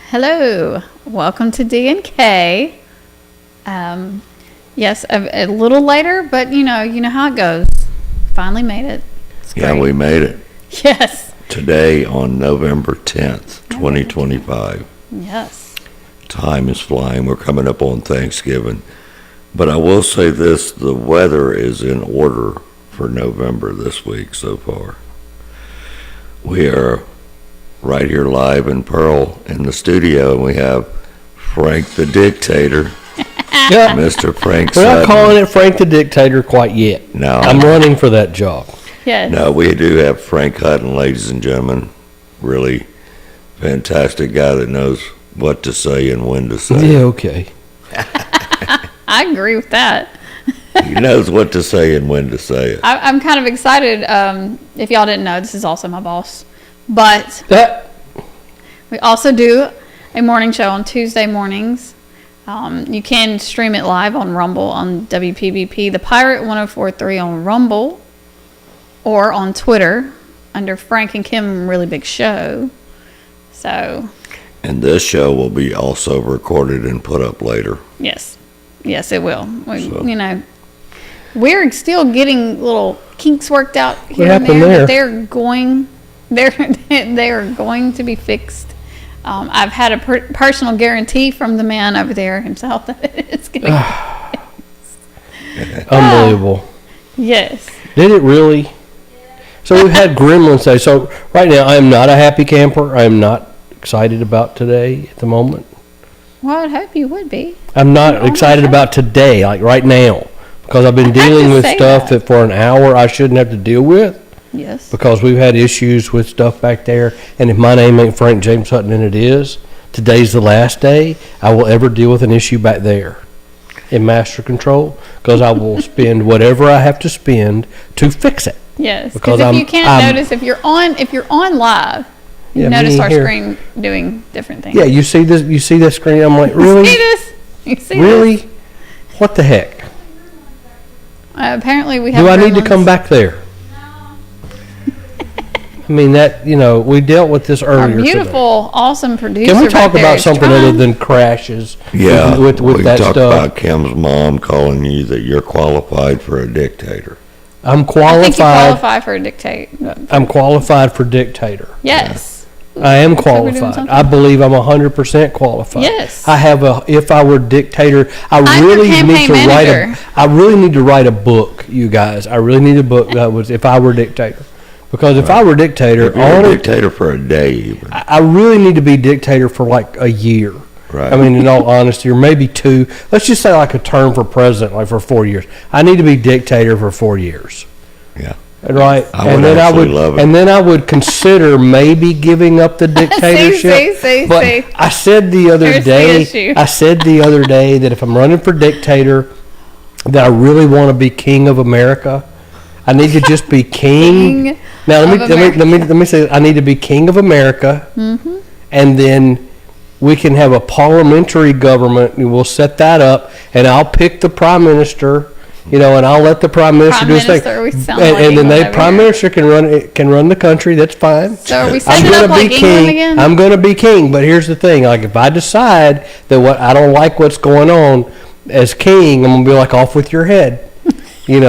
Hello, welcome to D&K. Yes, a little later, but you know how it goes. Finally made it. Yeah, we made it. Yes. Today on November 10th, 2025. Yes. Time is flying. We're coming up on Thanksgiving. But I will say this, the weather is in order for November this week so far. We are right here live in Pearl in the studio, and we have Frank the Dictator, Yeah. Mr. Frank We're Sutton. not calling it Frank the Dictator quite yet. No. I'm running for that job. Yes. No, we do have Frank Hutton, ladies and gentlemen. Really fantastic guy that knows what to say and when to say Yeah, it. okay. I agree with that. He knows what to say and when to say it. I'm kind of excited. If y'all didn't know, this is also my boss. But That we also do a morning show on Tuesday mornings. You can stream it live on Rumble on WPBP, The Pirate 104.3 on Rumble, or on Twitter under Frank and Kim Really Big Show. So, And this show will be also recorded and put up later. yes, it will. So. We're still getting little kinks worked out here and happened there, there? but they're going to be fixed. I've had a personal guarantee from the man over there himself that it's going to be fixed. unbelievable. Yes. Did it really? So we've had Gremlins Day. So right now I am not a happy camper. I am not excited about today at the moment. Well, I would hope you would be. I'm not Oh, excited okay. about today, like right now, because I've been I have dealing to with say stuff that. that for an hour I shouldn't have to deal with. Yes. Because we've had issues with stuff back there, and if my name ain't Frank James Hutton, and it is, today's the last day I will ever deal with an issue back there in master control, because I will spend whatever I have to spend to fix it. Yes. Because Because if you I'm- can't notice, if you're on live, you Yeah, notice me our here. screen doing different things. Yeah, you see this? You see that screen? I'm like, See really, this? You see really, this? what the heck? Apparently we have. Do I need to gremlins. come back there? I mean that we dealt with this Our earlier today. beautiful, awesome producer. Can we talk back there about is something trying. other than crashes? Yeah, with we that talked stuff. about Kim's mom calling you that you're qualified for a dictator. I'm I think you qualified. qualify for a dictate. I'm qualified for dictator. Yes. I am Looks like we're doing qualified. something. I believe I'm 100% qualified. Yes. I have if I were dictator, I'm your really need campaign to manager. I really need to write a book, you guys. I really need a book that was if I were dictator. Because if I were dictator, If you're a dictator for a day even. I really need to be dictator for like a year. Right. I mean, in all honesty, or maybe 2. Let's just say like a term for president, like for 4 years. I need to be dictator for 4 years. Yeah. Right, I would actually love it. and then I would consider maybe giving up the dictatorship. see, but see. I said the other Here's the day, issue. that if I'm running for dictator, that I really want to be king of America. I need to just be king. King Now of let me say I need to be king of America, and then we can have a parliamentary government, and we'll set that up, and I'll pick the prime minister. And I'll let the prime minister do his thing, Prime Minister, we sound and, like and then England the over prime here. minister can run the country. That's fine. So are we I'm setting it gonna up like be England king. again? I'm going to be king. But here's the thing: like if I decide that what I don't like what's going on as king, I'm going to be like off with your head, and We're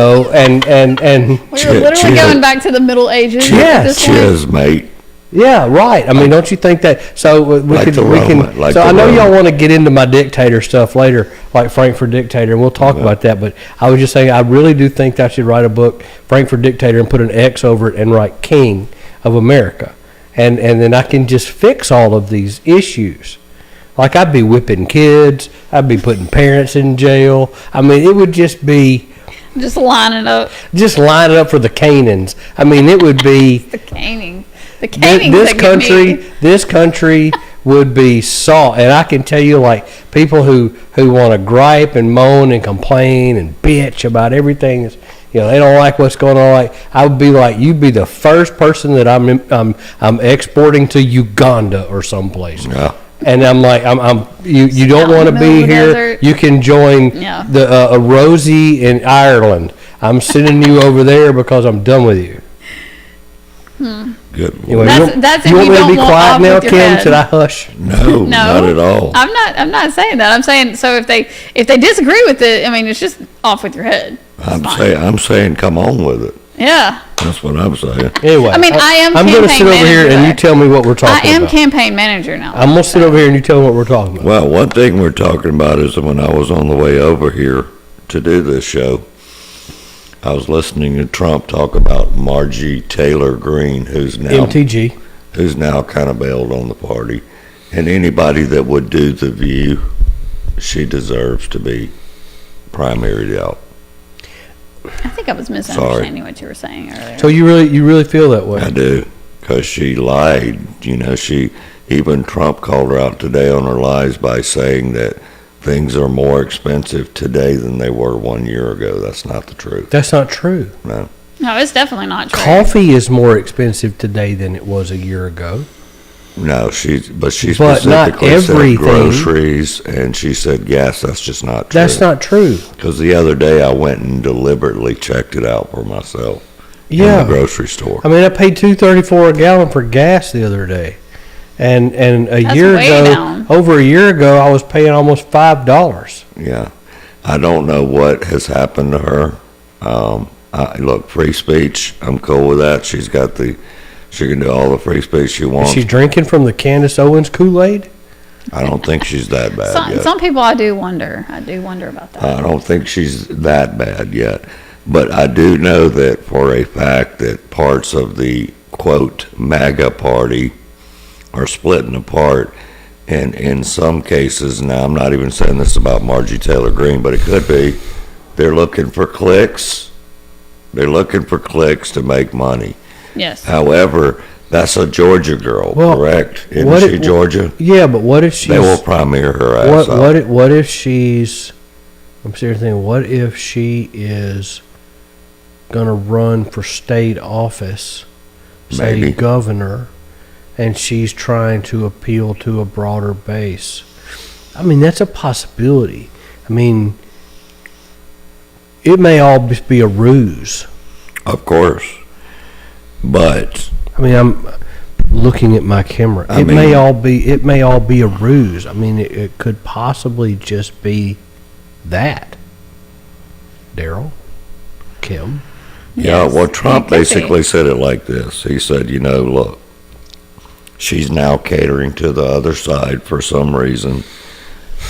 literally Cheers. going back to the Middle Ages. Yes. At this point. Cheers, mate. yeah, right. I mean, don't you think that? So we Like could the we can. Roman- like so the I know y'all Roman. want to get into my dictator stuff later, like Frank for Dictator, and we'll talk about that. But I was just saying, I really do think that I should write a book, Frank for Dictator, and put an X over it and write King of America, and then I can just fix all of these issues. Like I'd be whipping kids, I'd be putting parents in jail. I mean, it would just be Just lining up just line it up for the Canaans. I mean, it would be. the caning. The caning. This country would be salt, and I can tell you, like people who want to gripe and moan and complain and bitch about everything is, they don't like what's going on. Like I would be like, you'd be the first person that I'm exporting to Uganda or someplace. Yeah. And I'm like, you don't out want in to the middle be of the here. desert. You can join Yeah. the Rosie in Ireland. I'm sending you over there because I'm done with you. Good Good Anyway, Lord. That's you if want you me to don't be want quiet off now, with your Kim? head. Should I hush? No, not at all. I'm not saying that. I'm saying, so if they disagree with it, I mean, it's just off with your head. It's fine. I'm saying come on with it. Yeah. That's what I'm saying. Anyway, I mean, I am I'm going to campaign sit over here manager, and you though. tell me what we're I talking am about. campaign manager now. I'm going to sit over here and you tell me what we're talking about. Well, one thing we're talking about is that when I was on the way over here to do this show, I was listening to Trump talk about Margie Taylor Greene, who's now kind of bailed on the party, and anybody that would do the View, she deserves to be primaried out. I think I was misunderstanding what you were saying earlier. So you really feel that way? I do, because she lied. Even Trump called her out today on her lies by saying that things are more expensive today than they were 1 year ago. That's not the truth. That's not true. No. No, it's definitely not true. Coffee is more expensive today than it was a year ago. No, she But specifically not said everything. groceries, and she said gas. That's just not true. That's not true. Because the other day I went and deliberately checked it out for myself in Yeah. the grocery store. I mean, I paid $2.34 a gallon for gas the other day, and That's way down. over a year ago, I was paying almost $5. Yeah, I don't know what has happened to her. Look, free speech. I'm cool with that. She can do all the free speech she Is wants. she drinking from the Candace Owens Kool-Aid? I don't think she's that bad yet. Some people I do wonder about that. I don't think she's that bad yet. But I do know that for a fact that parts of the, quote, MAGA party are splitting apart. And in some cases, now I'm not even saying this about Margie Taylor Greene, but it could be, they're looking for clicks. They're looking for clicks to make money. Yes. However, that's a Georgia girl, Well, correct? Isn't she Georgia? Yeah, but what if she's... They will primary her ass out. What if she's... I'm seriously thinking, what if she is going to run for state office, say Maybe. governor, and she's trying to appeal to a broader base? I mean, that's a possibility. I mean, it may all just be a ruse. Of course. But I mean, I'm looking at my camera. It may all be a ruse. I mean, it could possibly just be that. Daryl, Kim. yeah, Yes, well, it Trump could be. basically said it like this. He said, look, she's now catering to the other side for some reason.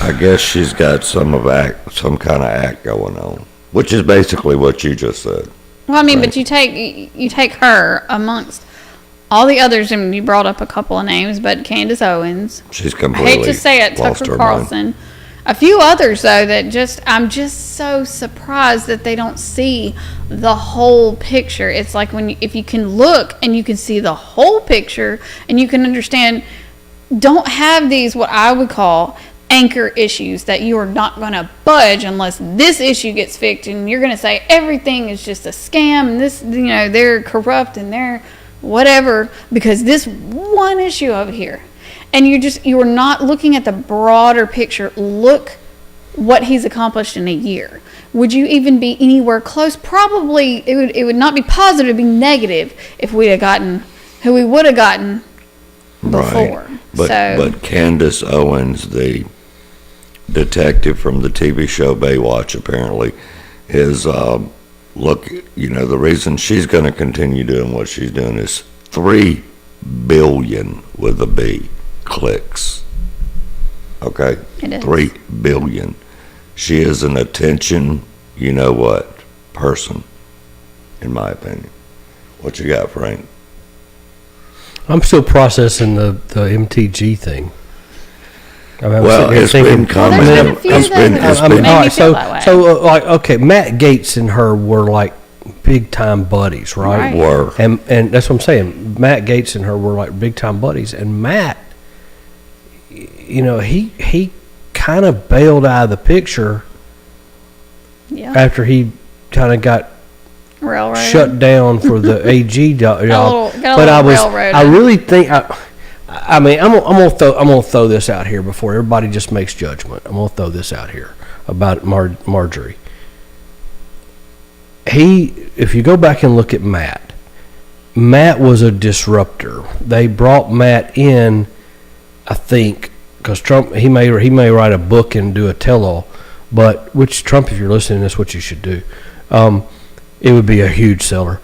I guess she's got some kind of act going on, which is basically what you just said. Well, I mean, Right. but you take her amongst all the others, and you brought up a couple of names, but Candace Owens. She's I completely hate to say it, lost Tucker her Carlson. mind. A few others though that I'm just so surprised that they don't see the whole picture. It's like if you can look and you can see the whole picture and you can understand, don't have these what I would call anchor issues that you are not going to budge unless this issue gets fixed, and you're going to say everything is just a scam and this, they're corrupt and they're whatever because this one issue over here. And you're not looking at the broader picture. Look what he's accomplished in a year. Would you even be anywhere close? Probably it would not be positive, it'd be negative if we had gotten who we would have gotten before. Right. But Candace Owens, the detective from the TV show Baywatch, apparently, is, the reason she's going to continue doing what she's doing is 3 billion with a B clicks. Okay? It is. 3 billion. She is an attention, person, in my opinion. What you got, Frank? I'm still processing the MTG thing. I mean, I'm Well, sitting here it's thinking- been common. Well, there's been a few It's been- that it's have been- made all me right, feel that way. so okay, Matt Gaetz and her were like big time buddies, right? Right. Were. And that's what I'm saying. Matt Gaetz and her were like big time buddies, and Matt, he kind of bailed out of the picture Yeah. after he kind of got Railroad. shut down for the AG job. got a But little railroaded. I really think I'm gonna throw this out here before everybody just makes judgment. I'm gonna throw this out here about Marjorie. If you go back and look at Matt, Matt was a disruptor. They brought Matt in, I think, because Trump, he may write a book and do a tell-all, but which Trump, if you're listening, that's what you should do. It would be a huge seller.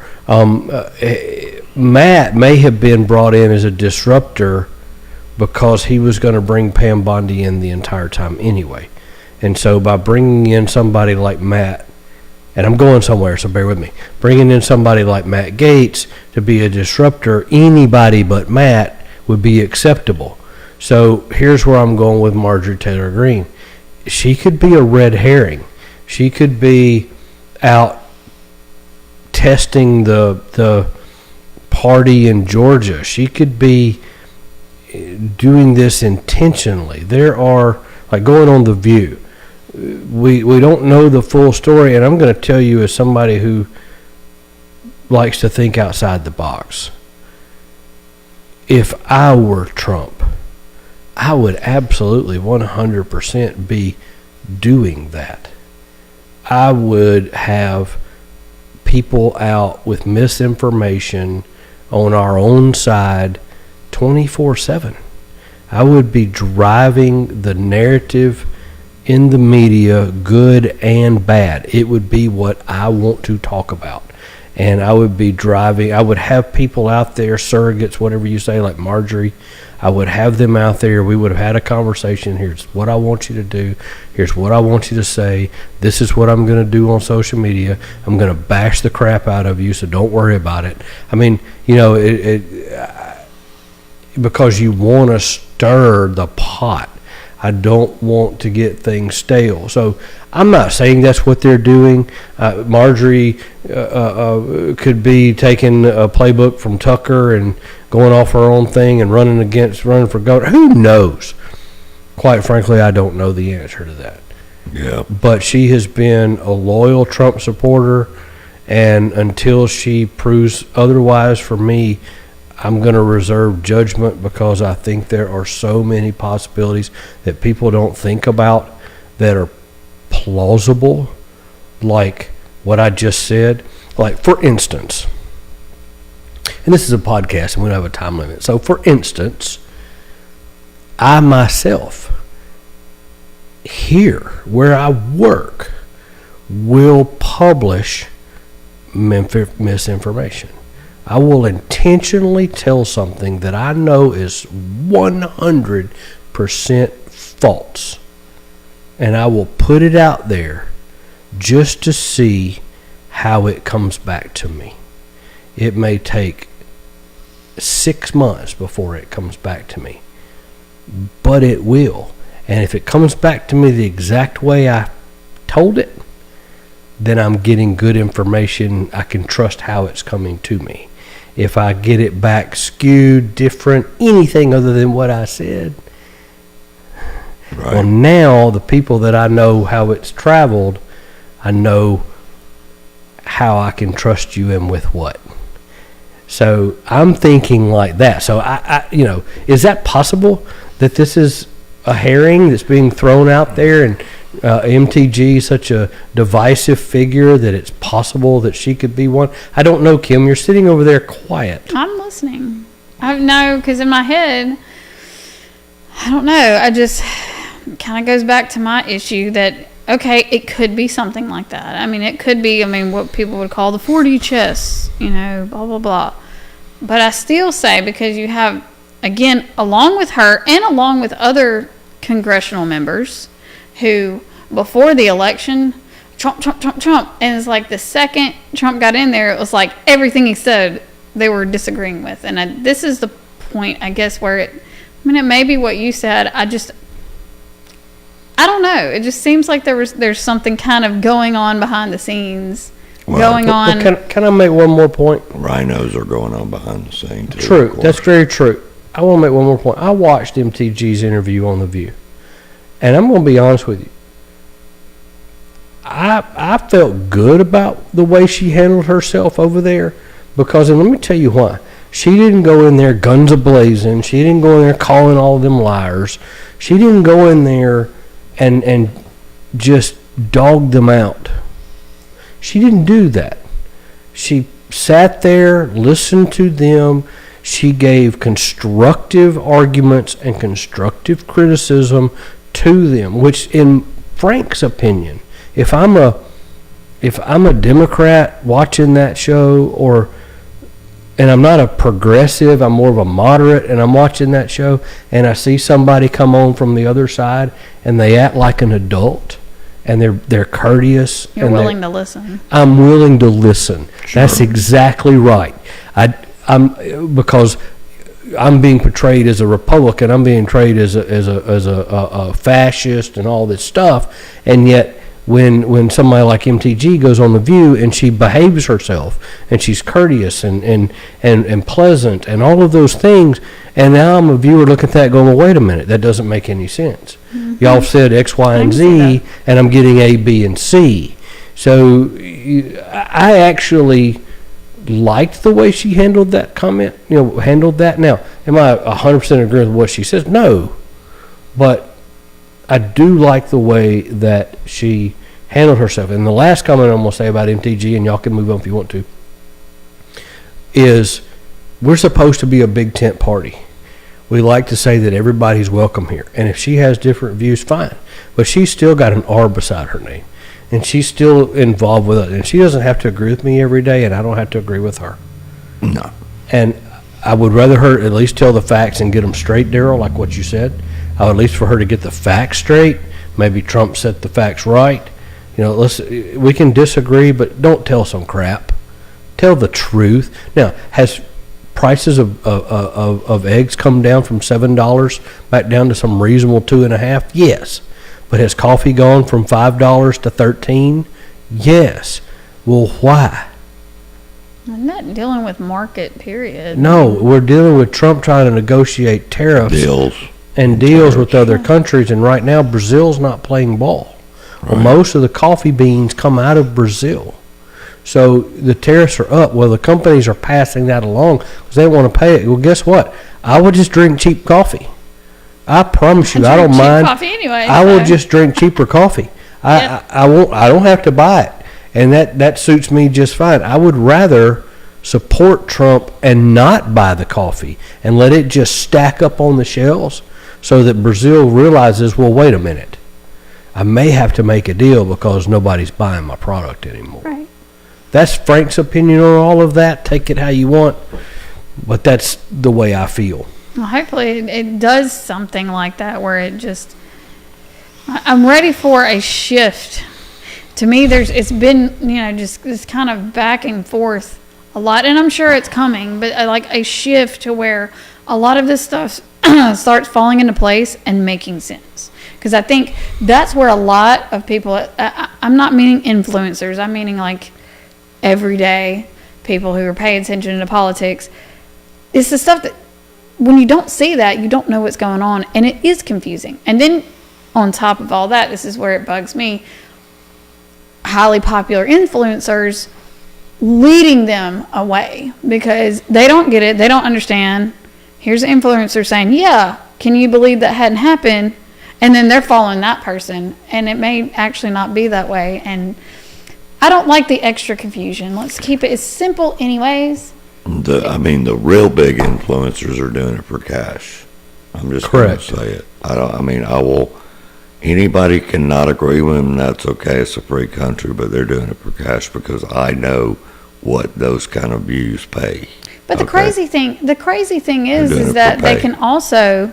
Matt may have been brought in as a disruptor because he was going to bring Pam Bondi in the entire time anyway. And so by bringing in somebody like Matt, and I'm going somewhere, so bear with me, bringing in somebody like Matt Gaetz to be a disruptor, anybody but Matt would be acceptable. So here's where I'm going with Marjorie Taylor Greene. She could be a red herring. She could be out testing the party in Georgia. She could be doing this intentionally. There are, like going on The View, we don't know the full story, and I'm going to tell you as somebody who likes to think outside the box. If I were Trump, I would absolutely 100% be doing that. I would have people out with misinformation on our own side 24/7. I would be driving the narrative in the media, good and bad. It would be what I want to talk about. And I would be driving, I would have people out there, surrogates, whatever you say, like Marjorie. I would have them out there. We would have had a conversation. Here's what I want you to do. Here's what I want you to say. This is what I'm going to do on social media. I'm going to bash the crap out of you, so don't worry about it. I mean, you know, because you want to stir the pot. I don't want to get things stale. So I'm not saying that's what they're doing. Marjorie could be taking a playbook from Tucker and going off her own thing and running for governor. Who knows? Quite frankly, I don't know the answer to that. Yeah. But she has been a loyal Trump supporter, and until she proves otherwise for me, I'm going to reserve judgment, because I think there are so many possibilities that people don't think about that are plausible, like what I just said. Like, for instance, and this is a podcast and we don't have a time limit. So, for instance, I myself, here where I work, will publish misinformation. I will intentionally tell something that I know is 100% false, and I will put it out there just to see how it comes back to me. It may take 6 months before it comes back to me, but it will. And if it comes back to me the exact way I told it, then I'm getting good information. I can trust how it's coming to me. If I get it back skewed, different, anything other than what I said, Right. Well, now the people that I know how it's traveled, I know how I can trust you and with what. So I'm thinking like that. So I is that possible that this is a herring that's being thrown out there, and MTG is such a divisive figure that it's possible that she could be one? I don't know, Kim. You're sitting over there quiet. I'm listening. I know, because in my head, I don't know. I just kind of goes back to my issue that, okay, it could be something like that. I mean, it could be, what people would call the 4D chess, blah, blah, blah. But I still say, because you have, again, along with her and along with other congressional members who, before the election, Trump, and it's like the second Trump got in there, it was like everything he said they were disagreeing with. And this is the point, I guess, where it may be what you said. I don't know. It just seems like there's something kind of going on behind the scenes. On. Can I make one more point? Rhinos are going on behind the scenes, too. True. That's very true. I want to make one more point. I watched MTG's interview on The View, and I'm going to be honest with you. I felt good about the way she handled herself over there, because, and let me tell you why. She didn't go in there guns a-blazing. She didn't go in there calling all of them liars. She didn't go in there and just dog them out. She didn't do that. She sat there, listened to them. She gave constructive arguments and constructive criticism to them, which, in Frank's opinion, if I'm a Democrat watching that show, and I'm not a progressive, I'm more of a moderate, and I'm watching that show, and I see somebody come on from the other side, and they act like an adult, and they're courteous. You're willing to listen. I'm willing to listen. Sure. That's exactly right. Because I'm being portrayed as a Republican, I'm being portrayed as a fascist and all this stuff, and yet when somebody like MTG goes on The View and she behaves herself and she's courteous and pleasant and all of those things, and now I'm a viewer looking at that going, well, wait a minute, that doesn't make any sense. Mm-hmm. Y'all said X, Y, and Z, and I'm getting A, B, and C. So I actually liked the way she handled that comment, handled that. Now, am I 100% agree with what she says? No. But I do like the way that she handled herself. And the last comment I'm going to say about MTG, and y'all can move on if you want to, is we're supposed to be a big tent party. We like to say that everybody's welcome here. And if she has different views, fine. But she's still got an R beside her name. And she's still involved with it. And she doesn't have to agree with me every day, and I don't have to agree with her. No. And I would rather her at least tell the facts and get them straight, Daryl, like what you said. I would at least for her to get the facts straight. Maybe Trump set the facts right. We can disagree, but don't tell some crap. Tell the truth. Now, has prices of eggs come down from $7 back down to some reasonable $2.50? Yes. But has coffee gone from $5 to $13? Yes. Well, why? I'm not dealing with market, period. No, we're dealing with Trump trying to negotiate tariffs. Deals with other countries, and right now Brazil's not playing ball. Right. Well, most of the coffee beans come out of Brazil. So the tariffs are up. Well, the companies are passing that along because they want to pay it. Well, guess what? I would just drink cheap coffee. I promise you, I don't mind. Coffee anyway, I will just drink cheaper coffee. I won't. I don't have to buy it, and that suits me just fine. I would rather support Trump and not buy the coffee and let it just stack up on the shelves, so that Brazil realizes, well, wait a minute, I may have to make a deal because nobody's buying my product anymore. Right. That's Frank's opinion on all of that. Take it how you want, but that's the way I feel. Well, hopefully it does something like that where it just, I'm ready for a shift. To me, it's been, just this kind of back and forth a lot, and I'm sure it's coming, but I like a shift to where a lot of this stuff starts falling into place and making sense. Because I think that's where a lot of people, I'm not meaning influencers, I'm meaning like everyday people who are paying attention to politics. It's the stuff that, when you don't see that, you don't know what's going on, and it is confusing. And then on top of all that, this is where it bugs me, highly popular influencers leading them away because they don't get it, they don't understand. Here's an influencer saying, yeah, can you believe that hadn't happened? And then they're following that person, and it may actually not be that way. And I don't like the extra confusion. Let's keep it as simple anyways. The real big influencers are doing it for cash. I'm just going to say it. Anybody cannot agree with them, that's okay. It's a free country, but they're doing it for cash because I know what those kind of views pay. But the crazy thing is that they can also,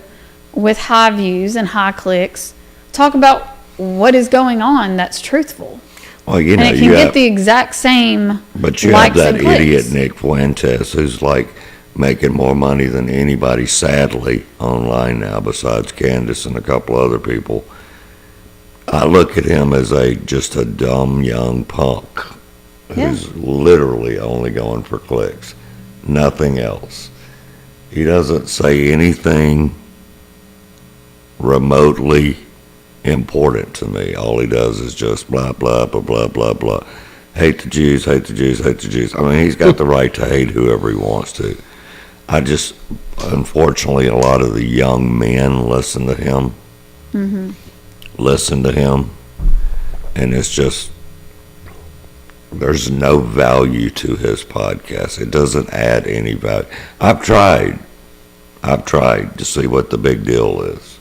with high views and high clicks, talk about what is going on that's truthful. Well, and it can get the exact same. But you have that idiot Nick Fuentes who's like making more money than anybody, sadly, online now, besides Candace and a couple other people. I look at him as just a dumb young punk who's literally only going for clicks, nothing else. He doesn't say anything remotely important to me. All he does is just blah, blah, blah, blah, blah, blah. Hate the Jews, hate the Jews, hate the Jews. I mean, he's got the right to hate whoever he wants to. Unfortunately, a lot of the young men listen to him. Mm-hmm. And it's just There's no value to his podcast. It doesn't add any value. I've tried to see what the big deal is.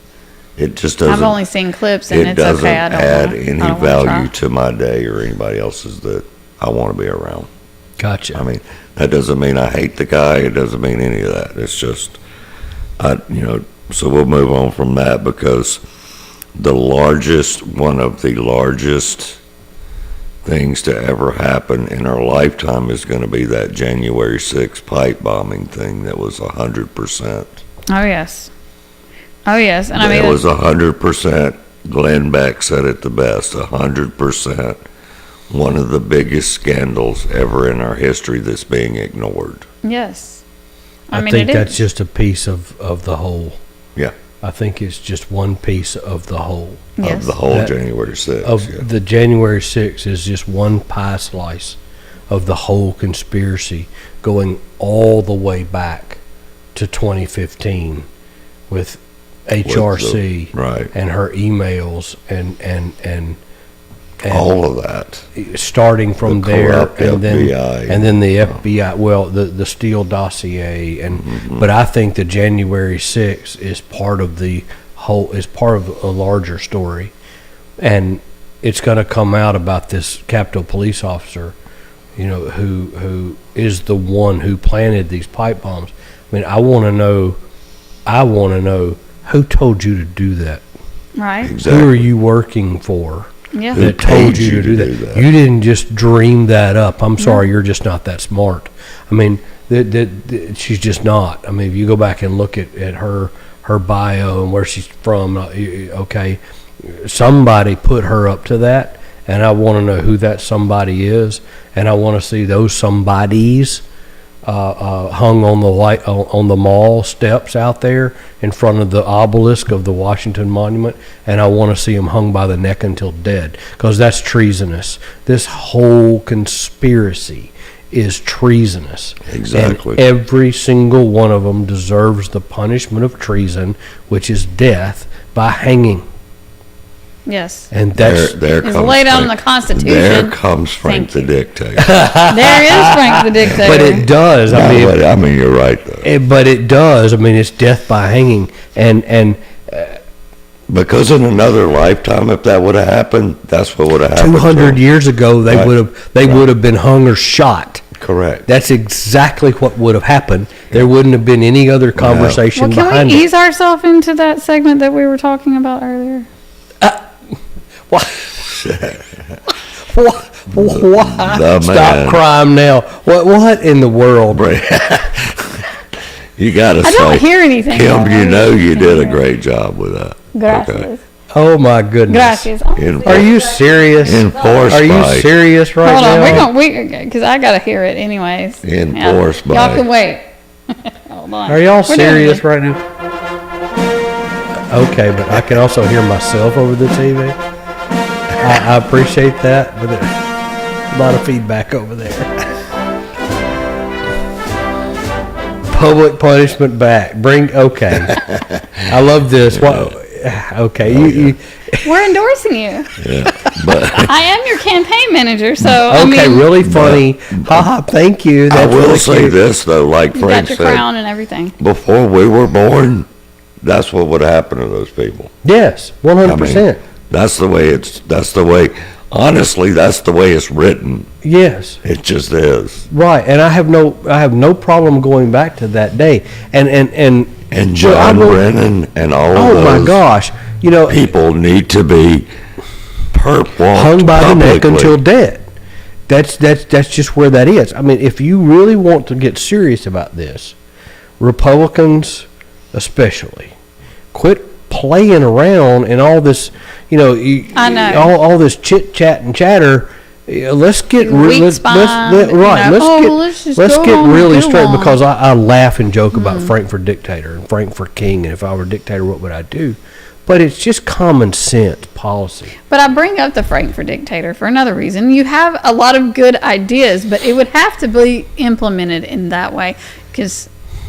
It just doesn't. I've only seen clips, and It it's doesn't okay. I don't add wanna, any I don't wanna value try. to my day or anybody else's that I want to be around. Gotcha. I mean, that doesn't mean I hate the guy. It doesn't mean any of that. It's just, so we'll move on from that because one of the largest things to ever happen in our lifetime is going to be that January 6th pipe bombing thing that was 100%. Oh yes. Oh yes, and I mean It was 100%. Glenn Beck said it the best. 100%. One of the biggest scandals ever in our history that's being ignored. yes. I mean, think it that's is. just a piece of the whole. Yeah. I think it's just one piece of the whole. Yes. Of the whole That- January 6th. Of yeah. the January 6th is just one pie slice of the whole conspiracy going all the way back to 2015 with HRC right. and her emails and All of that. starting from The there corrupt and FBI. then the FBI, well, the Steele dossier, and but I think the January 6th is part of the whole, is part of a larger story, and it's going to come out about this Capitol police officer, who is the one who planted these pipe bombs. I mean, I want to know who told you to do that. Right. Exactly. Who are you working for? Yeah. That told you to do that. You didn't just dream that up. I'm sorry, you're just not that smart. I mean, she's just not. I mean, if you go back and look at her bio and where she's from, okay, somebody put her up to that, and I want to know who that somebody is, and I want to see those somebodies hung on the mall steps out there in front of the obelisk of the Washington Monument, and I want to see them hung by the neck until dead, because that's treasonous. This whole conspiracy is treasonous. Exactly. And every single one of them deserves the punishment of treason, which is death by hanging. Yes. And that's there It's comes laid out in Frank- the Constitution. There comes Frank Thank the you. dictator. There is Frank the dictator. but it does. I mean, you're right though. But it does. I mean, it's death by hanging, and Because in another lifetime, if that would have happened, that's what would have happened. 200 to years ago, they Right. would have been hung or shot. him. Correct. That's exactly what would have happened. There wouldn't have been any other conversation well, can behind we it. ease ourselves into that segment that we were talking about earlier? Why? Why? The Stop man. crime now. What in the world? You got to I say, don't hear anything. Kim, you know you did a Gracias. great job with that. Okay. Oh my goodness. In- Are you serious? Enforced Are you by- serious right Hold now? on, because I gotta hear it anyways. Enforced by- Y'all can wait. Hold on. Are y'all We're doing serious it. right now? Okay, but I can also hear myself over the TV. I appreciate that, but a lot of feedback over there. Public punishment back. Okay. I love this. What? Okay, you We're endorsing you. Yeah. But I am your campaign manager, so okay, I mean, really funny. Haha, thank you. I That's will really say cute. this though, like you Frank got your said, crown and everything. before we were born, that's what would happen to those people. Yes, 100%. That's the way, honestly, that's the way it's written. Yes. It just is. Right, and I have no problem going back to that day, and And well, I John will- Brennan and all Oh of my those gosh! people need to be Hung by the neck publicly. until dead. That's just where that is. I mean, if you really want to get serious about this, Republicans especially, quit playing around and all this. I know. all this chit chat and chatter. Let's get Weak let's spine, let's let's let's go get on, really go straight, on. because I laugh and joke about Frank for dictator and Frank for king, and if I were dictator, what would I do? But it's just common sense policy. But I bring up the Frank for dictator for another reason. You have a lot of good ideas, but it would have to be implemented in that way, because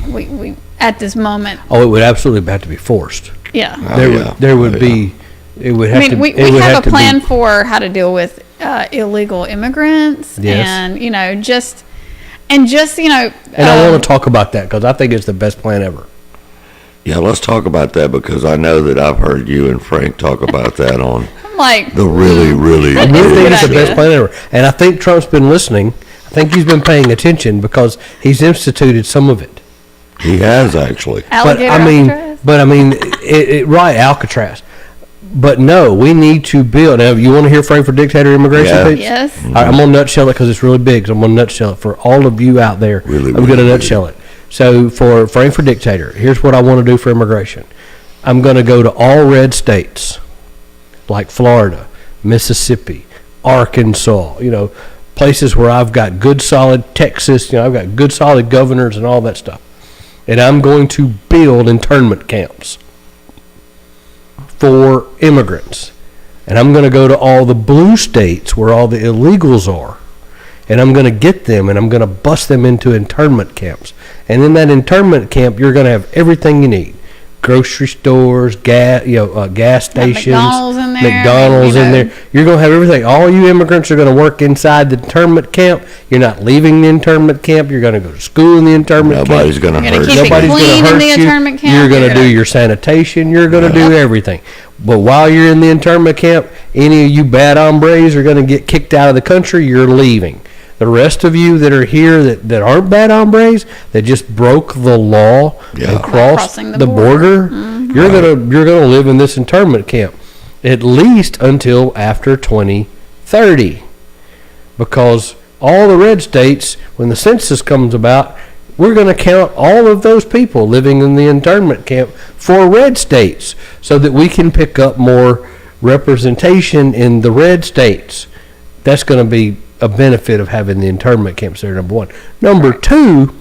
we at this moment, Oh, it would absolutely have to be forced. yeah. Oh, yeah. There would Oh, be. It would have I mean, to. we it would have a to be- plan for how to deal with illegal immigrants, Yes. and just you know. And I want to talk about that because I think it's the best plan ever. Yeah, let's talk about that because I know that I've heard you and Frank talk about that on I'm like, the really, really, I really think it's the idea. best plan ever. And I think Trump's been listening. I think he's been paying attention because he's instituted some of it. he has actually. alligator Alcatraz. Right, Alcatraz. But no, we need to build. Now, you want to hear Frankfurt Dictator immigration, Yeah. Pete? Yes. All right, I'm going to nutshell it because it's really big. So I'm going to nutshell it for all of you out there. Really, I'm going to really nutshell it. So for Frankfurt Dictator, here's what I want to do for immigration. I'm going to go to all red states like Florida, Mississippi, Arkansas, places where I've got good solid Texas, I've got good solid governors and all that stuff. And I'm going to build internment camps for immigrants. And I'm going to go to all the blue states where all the illegals are. And I'm going to get them and I'm going to bust them into internment camps. And in that internment camp, you're going to have everything you need. Grocery stores, gas stations, McDonald's in there, McDonald's in there. You're going to have everything. All you immigrants are going to work inside the internment camp. You're not leaving the internment camp. You're going to go to school in the internment Nobody's camp. going to You're gonna hurt keep you. it Nobody's clean going to in hurt the you. internment camp. You're going You're to do gonna- your sanitation. You're going to do everything. But while you're in the internment camp, any of you bad hombres are going to get kicked out of the country. You're leaving. The rest of you that are here that aren't bad hombres, that just broke the law Yeah. and crossed Crossing the the border, you're gonna live in this internment camp at least until after 2030, because all the red states, when the census comes about, we're going to count all of those people living in the internment camp for red states, so that we can pick up more representation in the red states. That's going to be a benefit of having the internment camps there, number one. Number two,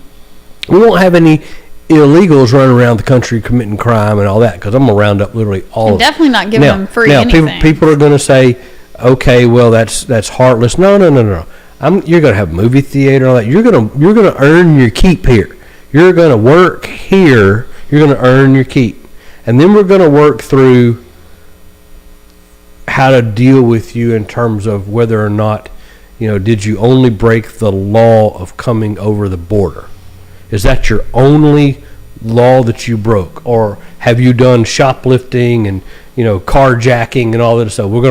we won't have any illegals running around the country committing crime and all that, because I'm going to round up literally all And of them. definitely not giving them free now anything. people are going to say, okay, well, that's heartless. No. You're going to have movie theater and all that. You're going to earn your keep here. You're going to work here. You're going to earn your keep. And then we're going to work through how to deal with you in terms of whether or not, did you only break the law of coming over the border? Is that your only law that you broke? Or have you done shoplifting and, carjacking and all that stuff? So we're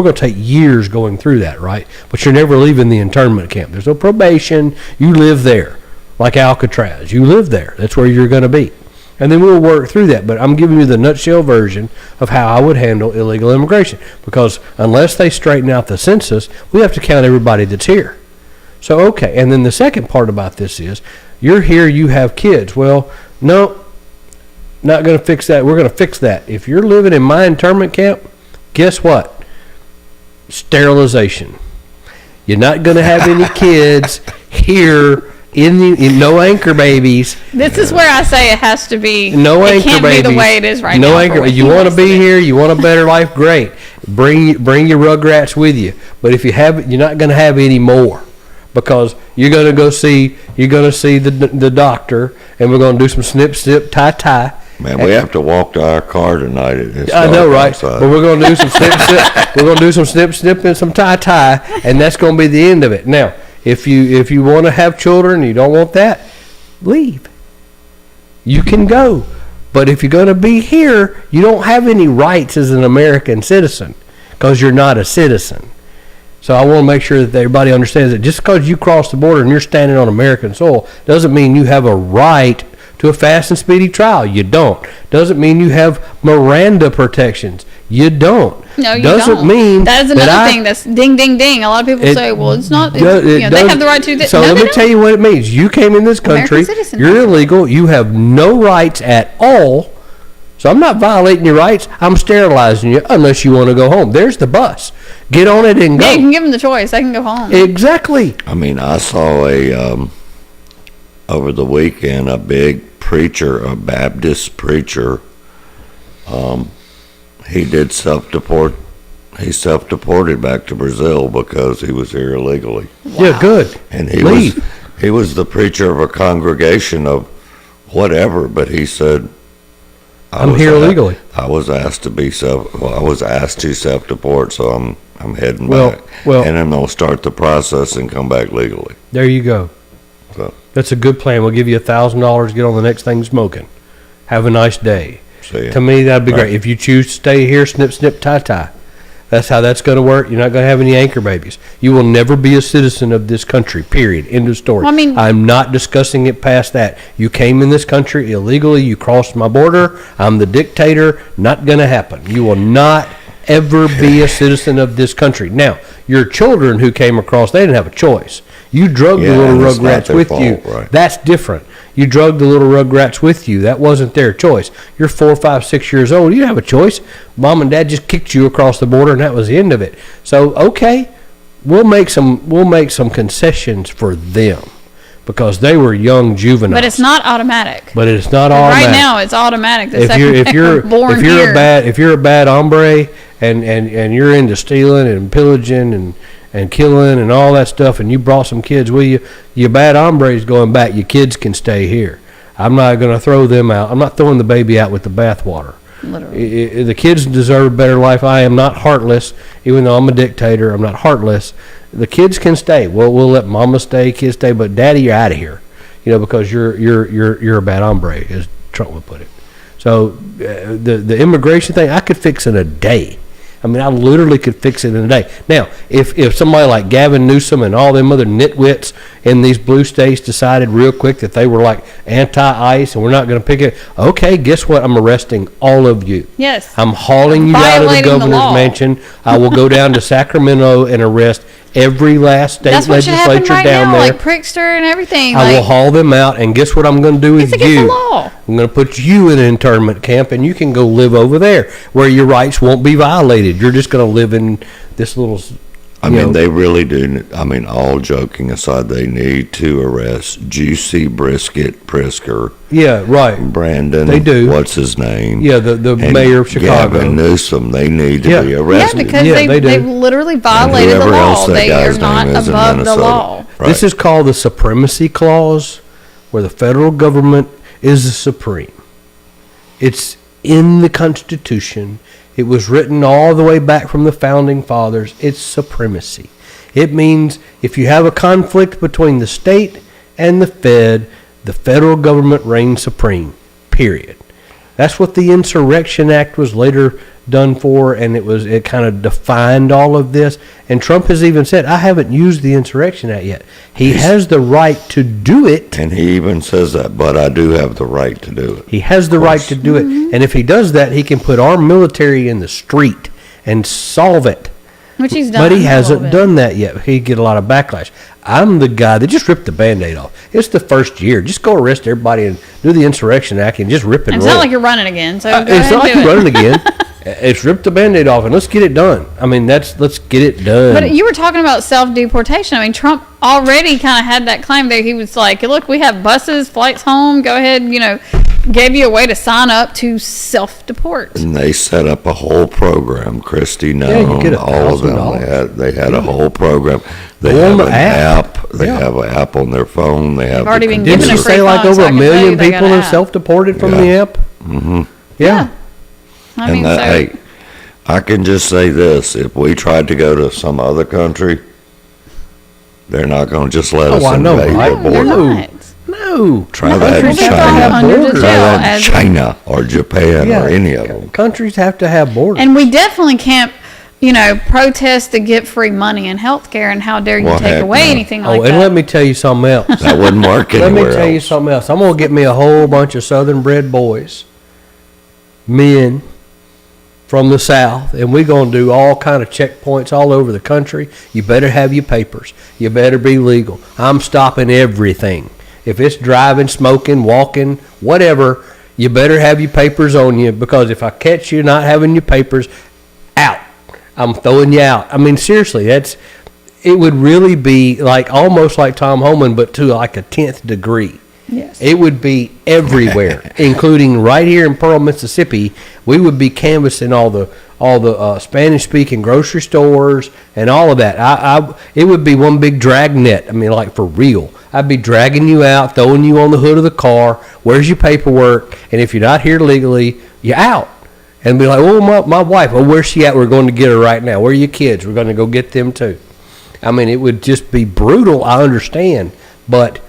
going to take years going through that, right? But you're never leaving the internment camp. There's no probation. You live there. Like Alcatraz. You live there. That's where you're going to be. And then we'll work through that. But I'm giving you the nutshell version of how I would handle illegal immigration. Because unless they straighten out the census, we have to count everybody that's here. So, okay. And then the second part about this is, you're here, you have kids. Well, no, not going to fix that. We're going to fix that. If you're living in my internment camp, guess what? Sterilization. You're not going to have any kids here in no anchor babies. This is where I say it has to be. No it anchor can't babies. be the way it is right no now. anchor. You want to be here. You want a better life. Great. Bring your rugrats with you. But if you have, you're not going to have any more, because you're going to go see. You're going to see the doctor, and we're going to do some snip, tie. Man, we have to walk to our car tonight. I know, right? But we're going to do some snip. We're going to do some snip and some tie, and that's going to be the end of it. Now, if you want to have children and you don't want that, leave. You can go. But if you're going to be here, you don't have any rights as an American citizen, because you're not a citizen. So I want to make sure that everybody understands that just because you cross the border and you're standing on American soil doesn't mean you have a right to a fast and speedy trial. You don't. Doesn't mean you have Miranda protections. You don't. No, you doesn't don't. mean that is another thing that's ding, ding, ding. A lot of people say, well, it's not, they have the right to do this. So No, let they me don't. tell you what it means. You came in this country, American citizen. you're illegal, you have no rights at all. So I'm not violating your rights. I'm sterilizing you unless you want to go home. There's the bus. Get on it and go. Yeah, you can give them the choice. They can go home. Exactly. I mean, I saw over the weekend, a big preacher, a Baptist preacher, he did self-deport. He self-deported back to Brazil because he was here illegally. Yeah, good. And Leave. he was the preacher of a congregation of whatever, but he said, I'm here illegally. I was asked to self-deport, so I'm heading Well- back. well- and then they'll start the process and come back legally. There you go. So, That's a good plan. We'll give you $1,000. Get on the next thing smoking. Have a nice day. see ya. To me, that'd be Right. great. If you choose to stay here, snip, snip, tie, tie. That's how that's going to work. You're not going to have any anchor babies. You will never be a citizen of this country, period. End of story. Well, I mean- I'm not discussing it past that. You came in this country illegally. You crossed my border. I'm the dictator. Not going to happen. You will not ever be a citizen of this country. Now, your children who came across, they didn't have a choice. You drugged Yeah, the little and it's not rugrats their with fault, you. right. That's different. You drugged the little rugrats with you. That wasn't their choice. You're 4, 5, 6 years old. You didn't have a choice. Mom and dad just kicked you across the border, and that was the end of it. So, okay, we'll make some concessions for them because they were young juveniles. But it's not automatic. But it's not automatic. Right now, it's automatic. The If second you're they're born here. if you're a bad hombre and you're into stealing and pillaging and killing and all that stuff, and you brought some kids with you, your bad hombre's going back. Your kids can stay here. I'm not going to throw them out. I'm not throwing the baby out with the bathwater. Literally. The kids deserve a better life. I am not heartless, even though I'm a dictator. I'm not heartless. The kids can stay. We'll let mama stay, kids stay, but daddy, you're out of here. You know, because you're a bad hombre, as Trump would put it. So the immigration thing, I could fix in a day. I mean, I literally could fix it in a day. Now, if somebody like Gavin Newsom and all them other nitwits in these blue states decided real quick that they were like anti-ICE and we're not going to pick it, okay, guess what? I'm arresting all of you. Yes. I'm hauling you out of the Violating the governor's law. mansion. I will go down to Sacramento and arrest every last state That's what should happen legislature right down now, there. like Prickster and everything. I will Like, haul them out, and guess what I'm going to do it's with against the you? law. I'm going to put you in an internment camp, and you can go live over there where your rights won't be violated. You're just going to live in this little. I mean, they really do. I mean, all joking aside, they need to arrest Juicy Brisket Prisker, Yeah, right. Brandon. They do. What's his name? Yeah, the and mayor of Chicago. Gavin Newsom. They need to Yeah. be Yeah, arrested. because Yeah, they do. they've literally violated the whoever law. else that They are guy's not name is in above the Minnesota. law. Right. This is called the Supremacy Clause, where the federal government is the supreme. It's in the Constitution. It was written all the way back from the Founding Fathers. It's supremacy. It means if you have a conflict between the state and the federal government reigns supreme, period. That's what the Insurrection Act was later done for, and it kind of defined all of this. And Trump has even said, I haven't used the Insurrection Act yet. He has the right to do it. And he even says that, but I do have the right to do it. He has the right to do it. And if he does that, he can put our military in the street and solve it. Which he's done. But he a little hasn't bit. done that yet. He'd get a lot of backlash. I'm the guy that just ripped the Band-Aid off. It's the first year. Just go arrest everybody and do the Insurrection Act and just rip and It's roll. not like you're running again, so go It's ahead not like and you're do it. running again. It's rip the Band-Aid off and let's get it done. I mean, let's get it done. But you were talking about self-deportation. I mean, Trump already kind of had that claim there. He was like, look, we have buses, flights home. Go ahead, gave you a way to sign up to self-deport. And they set up a whole program. Christy you known get all of them. $1,000. They had a whole program. They Go on have the an app. app. They Yeah. have an app on their phone. They have already the been Didn't given you a free say like phone, so over I a can tell million you they got people an have app. self-deported from Yeah. the app? Mm-hmm. Yeah. I mean, And so hey, I can just say this: if we tried to go to some other country, they're not going to just let us I know, invade right? their they're border. not. No. Try that in Countries have to China. have under the Try Try jail that in as- China or Japan or any of them. Countries have to have borders. And we definitely can't, protest to get free money and health care, and how dare you Well, take heck away no. anything like and that. let me tell you something else. That wouldn't work Let anywhere me tell you else. something else. I'm going to get me a whole bunch of southern bred boys, men from the South, and we're going to do all kind of checkpoints all over the country. You better have your papers. You better be legal. I'm stopping everything. If it's driving, smoking, walking, whatever, you better have your papers on you, because if I catch you not having your papers, out. I'm throwing you out. I mean, seriously, it would really be like almost like Tom Homan, but to like a 10th degree. Yes. It would be everywhere, including right here in Pearl, Mississippi. We would be canvassing all the Spanish-speaking grocery stores and all of that. It would be one big dragnet. I mean, like for real. I'd be dragging you out, throwing you on the hood of the car. Where's your paperwork? And if you're not here legally, you're out. And be like, oh, my wife, oh, where's she at? We're going to get her right now. Where are your kids? We're going to go get them too. I mean, it would just be brutal, I understand. But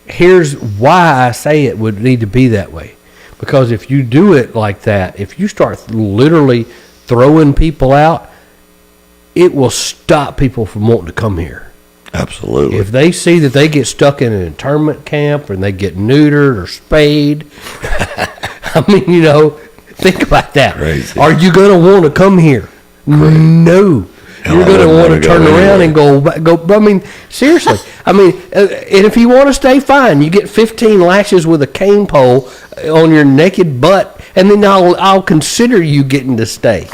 here's why I say it would need to be that way. Because if you do it like that, if you start literally throwing people out, it will stop people from wanting to come here. Absolutely. If they see that they get stuck in an internment camp and they get neutered or spayed, I mean, you know, think about that. Crazy. Are you going to want to come here? Crazy. No. Hell, You're going to want to turn around anyway. and go. I mean, seriously. I mean, and if you want to stay, fine. You get 15 lashes with a cane pole on your naked butt, and then I'll consider you getting to stay.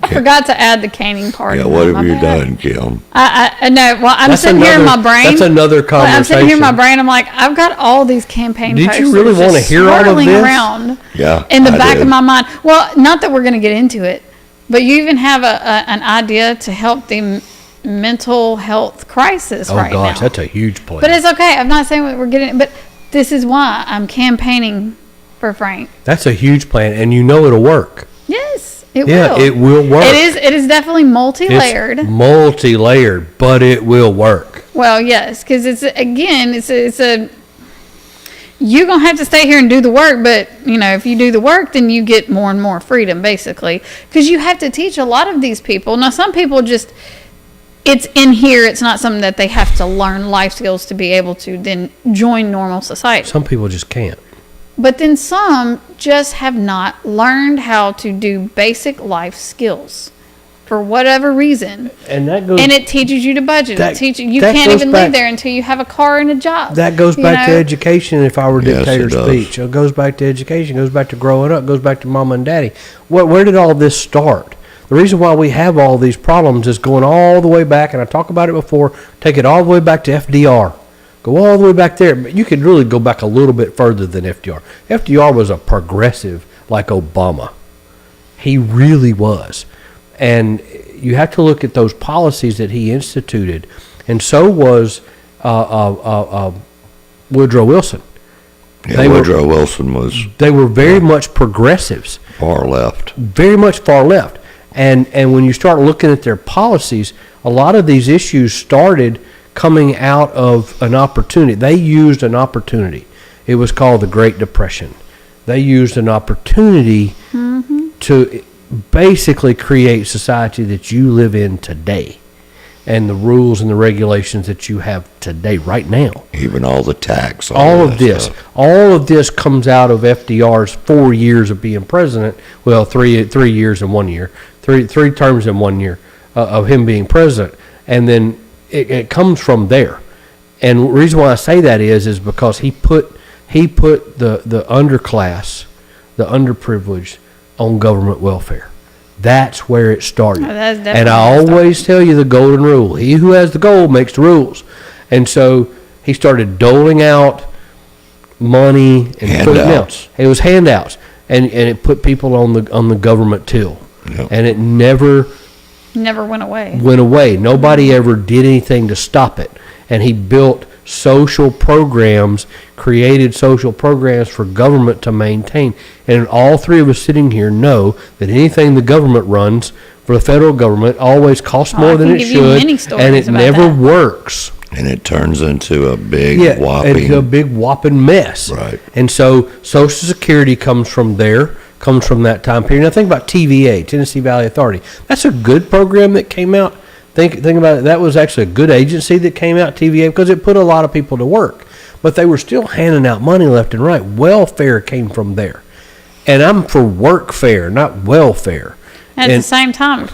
I forgot to add the caning part. Yeah, in what there, have my you bad. done, Kim? I know. Well, I'm That's sitting here in my another- brain. that's another Well, I'm sitting here in my conversation. brain. I'm like, I've got all these campaign Did posters you really just wanna hear all of swirling this? around Yeah, in the I back did. of my mind. Well, not that we're going to get into it, but you even have an idea to help the mental health crisis Oh, right gosh, now. that's a huge plan. But it's okay. I'm not saying we're getting, but this is why I'm campaigning for Frank. That's a huge plan, and you know it'll work. Yes, it Yeah, will. it will work. It is definitely multi-layered. It's multi-layered, but it will work. Well, yes, because it's a you're gonna have to stay here and do the work, but you know if you do the work, then you get more and more freedom, basically, because you have to teach a lot of these people. Now, some people just it's in here. It's not something that they have to learn life skills to be able to then join normal society. Some people just can't. But then some just have not learned how to do basic life skills for whatever reason. And that goes. And it teaches you to budget. That- It teaches you that can't goes even back- live there until you have a car and a job. That goes you back to know? education. If I were Yes, dictator it does. speech, it goes back to education. It goes back to growing up. It goes back to mama and daddy. Where did all this start? The reason why we have all these problems is going all the way back, and I talked about it before. Take it all the way back to FDR. Go all the way back there. But you could really go back a little bit further than FDR. FDR was a progressive like Obama. He really was. And you have to look at those policies that he instituted. And so was Woodrow Wilson. Yeah, They were- Woodrow Wilson was They were very much progressives, far left. very much far left. And when you start looking at their policies, a lot of these issues started coming out of an opportunity. They used an opportunity. It was called the Great Depression. They used an opportunity to basically create society that you live in today and the rules and the regulations that you have today, right now. Even all the tax. All of that this, stuff. all of this comes out of FDR's 4 years of being president. Well, three years in 1 year, three terms in 1 year of him being president, and then it comes from there. And the reason why I say that is because he put the underclass, the underprivileged, on government welfare. That's where it started. Oh, that's definitely And I where it always tell you the golden rule: he who has the gold makes the rules. And so he started doling out money and putting Handouts. out. It was handouts, and it put people on the government till, Yep. and it never Never went away. went away. Nobody ever did anything to stop it. And he built social programs, created social programs for government to maintain. And all three of us sitting here know that anything the government runs for the federal government always costs Oh, more I than can it give you should, many stories and it about never that. works. And it turns into a big Yeah, whopping. it's a big whopping mess. Right. And so Social Security comes from there, comes from that time period. Now think about TVA, Tennessee Valley Authority. That's a good program that came out. Think about it. That was actually a good agency that came out, TVA, because it put a lot of people to work. But they were still handing out money left and right. Welfare came from there. And I'm for workfare, not welfare. At And- the same time,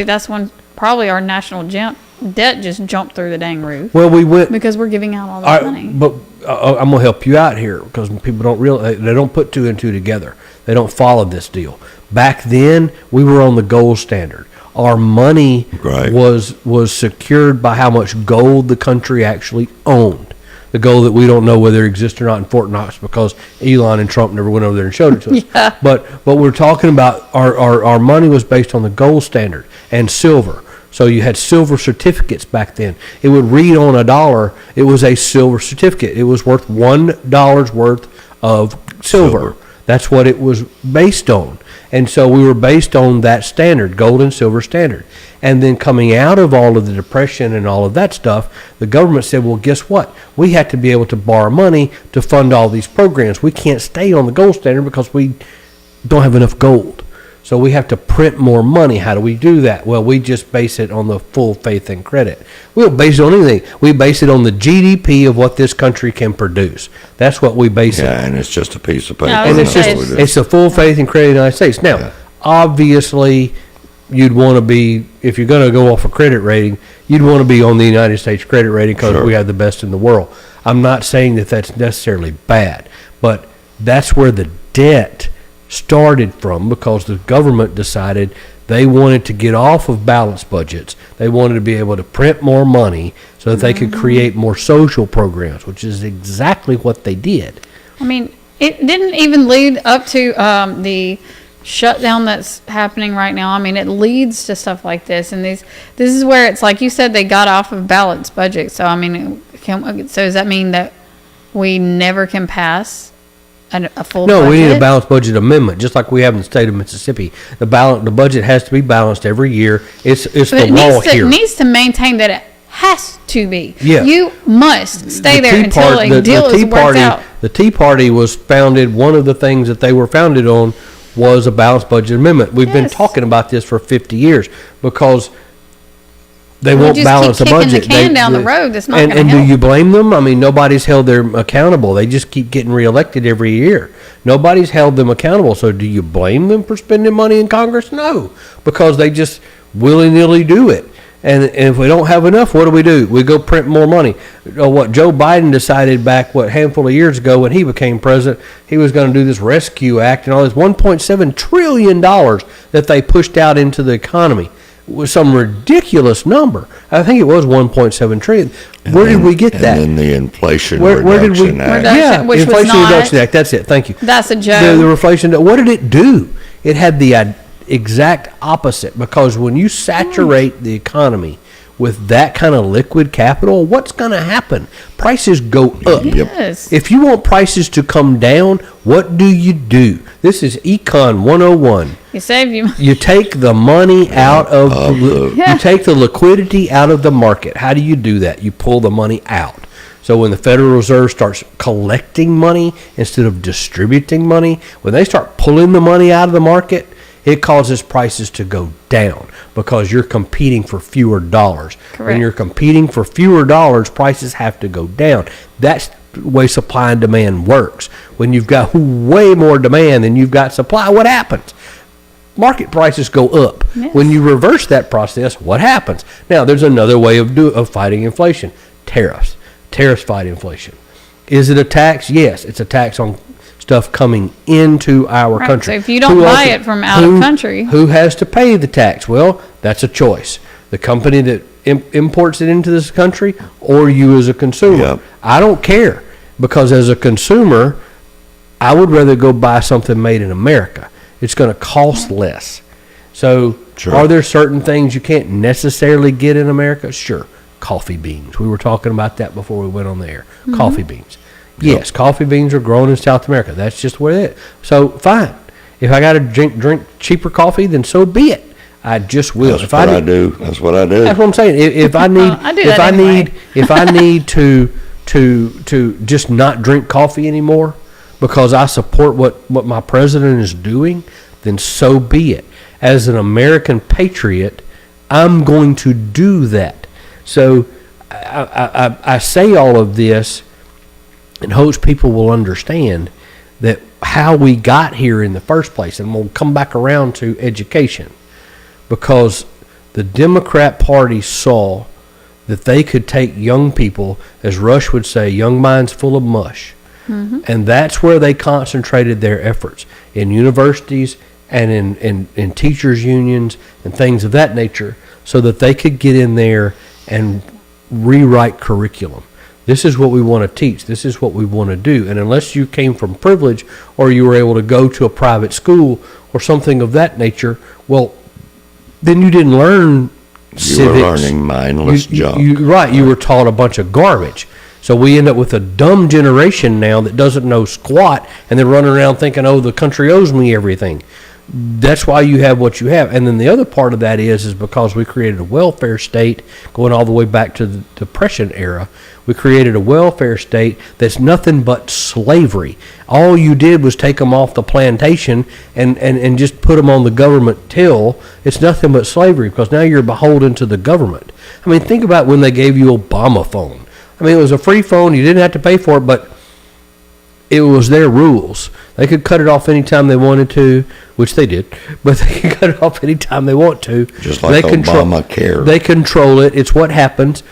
that's when our national debt just jumped through the dang roof Well, we went. because we're giving out all this All right, money. but I'm gonna help you out here because people don't realize they don't put two and two together. They don't follow this deal. Back then, we were on the gold standard. Our money Right. was secured by how much gold the country actually owned. The gold that we don't know whether it exists or not in Fort Knox because Elon and Trump never went over there and showed it to us. Yeah. But we're talking about our money was based on the gold standard and silver. So you had silver certificates back then. It would read on a dollar, it was a silver certificate. It was worth $1 worth of silver. That's what it was based on. And so we were based on that standard, gold and silver standard. And then coming out of all of the depression and all of that stuff, the government said, well, guess what? We have to be able to borrow money to fund all these programs. We can't stay on the gold standard because we don't have enough gold. So we have to print more money. How do we do that? Well, we just base it on the full faith and credit. We don't base it on anything. We base it on the GDP of what this country can produce. That's what we base it on. Yeah, and it's just a piece of paper. No, And it's That's just, what it it's the full faith and credit of the United States. Now, Yeah. obviously, you'd want to be, if you're going to go off a credit rating, you'd want to be on the United States credit rating because Sure. we have the best in the world. I'm not saying that that's necessarily bad, but that's where the debt started from, because the government decided they wanted to get off of balanced budgets. They wanted to be able to print more money so that they could create more social programs, which is exactly what they did. I mean, it didn't even lead up to the shutdown that's happening right now. I mean, it leads to stuff like this, and this is where it's like you said, they got off of balanced budget. So I mean, so does that mean that we never can pass a full No, budget? we need a balanced budget amendment, just like we have in the state of Mississippi. The budget has to be balanced every year. It's But the law here. it needs to maintain that it has to be. Yeah. You must stay The there Tea until Party- a deal is worked out. The Tea Party was founded, one of the things that they were founded on was a balanced budget amendment. We've been Yes. talking about this for 50 years because they We won't just balance keep a kicking the budget. can down the road. That's not gonna And do help. you blame them? I mean, nobody's held them accountable. They just keep getting reelected every year. Nobody's held them accountable. So do you blame them for spending money in Congress? No, because they just willy-nilly do it. And if we don't have enough, what do? We go print more money. What Joe Biden decided back, a handful of years ago when he became president, he was going to do this Rescue Act and all this $1.7 trillion that they pushed out into the economy. It was some ridiculous number. I think it was 1.7 trillion. Where did we get that? And then the Inflation Where did we? Reduction Act. Yeah, Which was Inflation not- Reduction Act. That's it. Thank you. That's a The joke. inflation. What did it do? It had the exact opposite, because when you saturate the economy with that kind of liquid capital, what's going to happen? Prices go up. Yep. Yes. If you want prices to come down, what do? This is Econ 101. You save you. You take the money out of Yeah. you take the liquidity out of the market. How do you do that? You pull the money out. So when the Federal Reserve starts collecting money instead of distributing money, when they start pulling the money out of the market, it causes prices to go down because you're competing for fewer dollars. When Correct. you're competing for fewer dollars, prices have to go down. That's the way supply and demand works. When you've got way more demand than you've got supply, what happens? Market prices go up. Yes. When you reverse that process, what happens? Now, there's another way of fighting inflation. Tariffs. Tariffs fight inflation. Is it a tax? Yes, it's a tax on stuff coming into our Right, country. so if you don't Who buy else- it from out of country- Who has to pay the tax? Well, that's a choice. The company that imports it into this country, or you as a consumer. Yep. I don't care, because as a consumer, I would rather go buy something made in America. It's going to cost less. So, Sure. are there certain things you can't necessarily get in America? Sure. Coffee beans. We were talking about that before we went on the air. Coffee beans. Yes, coffee beans are grown in South America. That's just where it is. So, fine. If I got to drink cheaper coffee, then so be it. I just will. That's what I do. That's what I do. That's what I'm saying. If I need, I do if that I anyway. need, if I need to just not drink coffee anymore because I support what my president is doing, then so be it. As an American patriot, I'm going to do that. So I say all of this in hopes people will understand that how we got here in the first place, and we'll come back around to education. Because the Democrat Party saw that they could take young people, as Rush would say, young minds full of mush. And that's where they concentrated their efforts, in universities and in teachers' unions and things of that nature, so that they could get in there and rewrite curriculum. This is what we want to teach. This is what we want to do. And unless you came from privilege or you were able to go to a private school or something of that nature, well, then you didn't learn You were learning mindless junk. Right, you were taught a bunch of garbage. So we end up with a dumb generation now that doesn't know squat, and they're running around thinking, oh, the country owes me everything. That's why you have what you have. And then the other part of that is because we created a welfare state going all the way back to the Depression era. We created a welfare state that's nothing but slavery. All you did was take them off the plantation and just put them on the government till. It's nothing but slavery because now you're beholden to the government. I mean, think about when they gave you Obama phone. I mean, it was a free phone. You didn't have to pay for it, but it was their rules. They could cut it off anytime they wanted to, which they did, but they can cut it off anytime they want to. Just like Obamacare. They control it. It's what happens,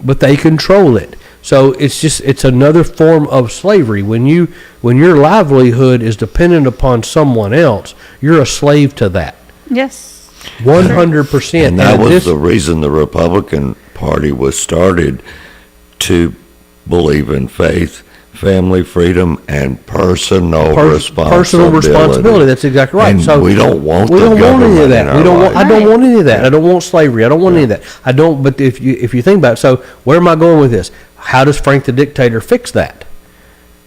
but they control it. So it's another form of slavery. When your livelihood is dependent upon someone else, you're a slave to that. Yes. 100%. And that was the reason the Republican Party was started, to believe in faith, family freedom, and personal responsibility. Personal responsibility. That's exactly right. And so we don't want any of that. I don't want any of that. I don't want slavery. I don't want any of that. I don't. But if you think about it, so where am I going with this? How does Frank the Dictator fix that?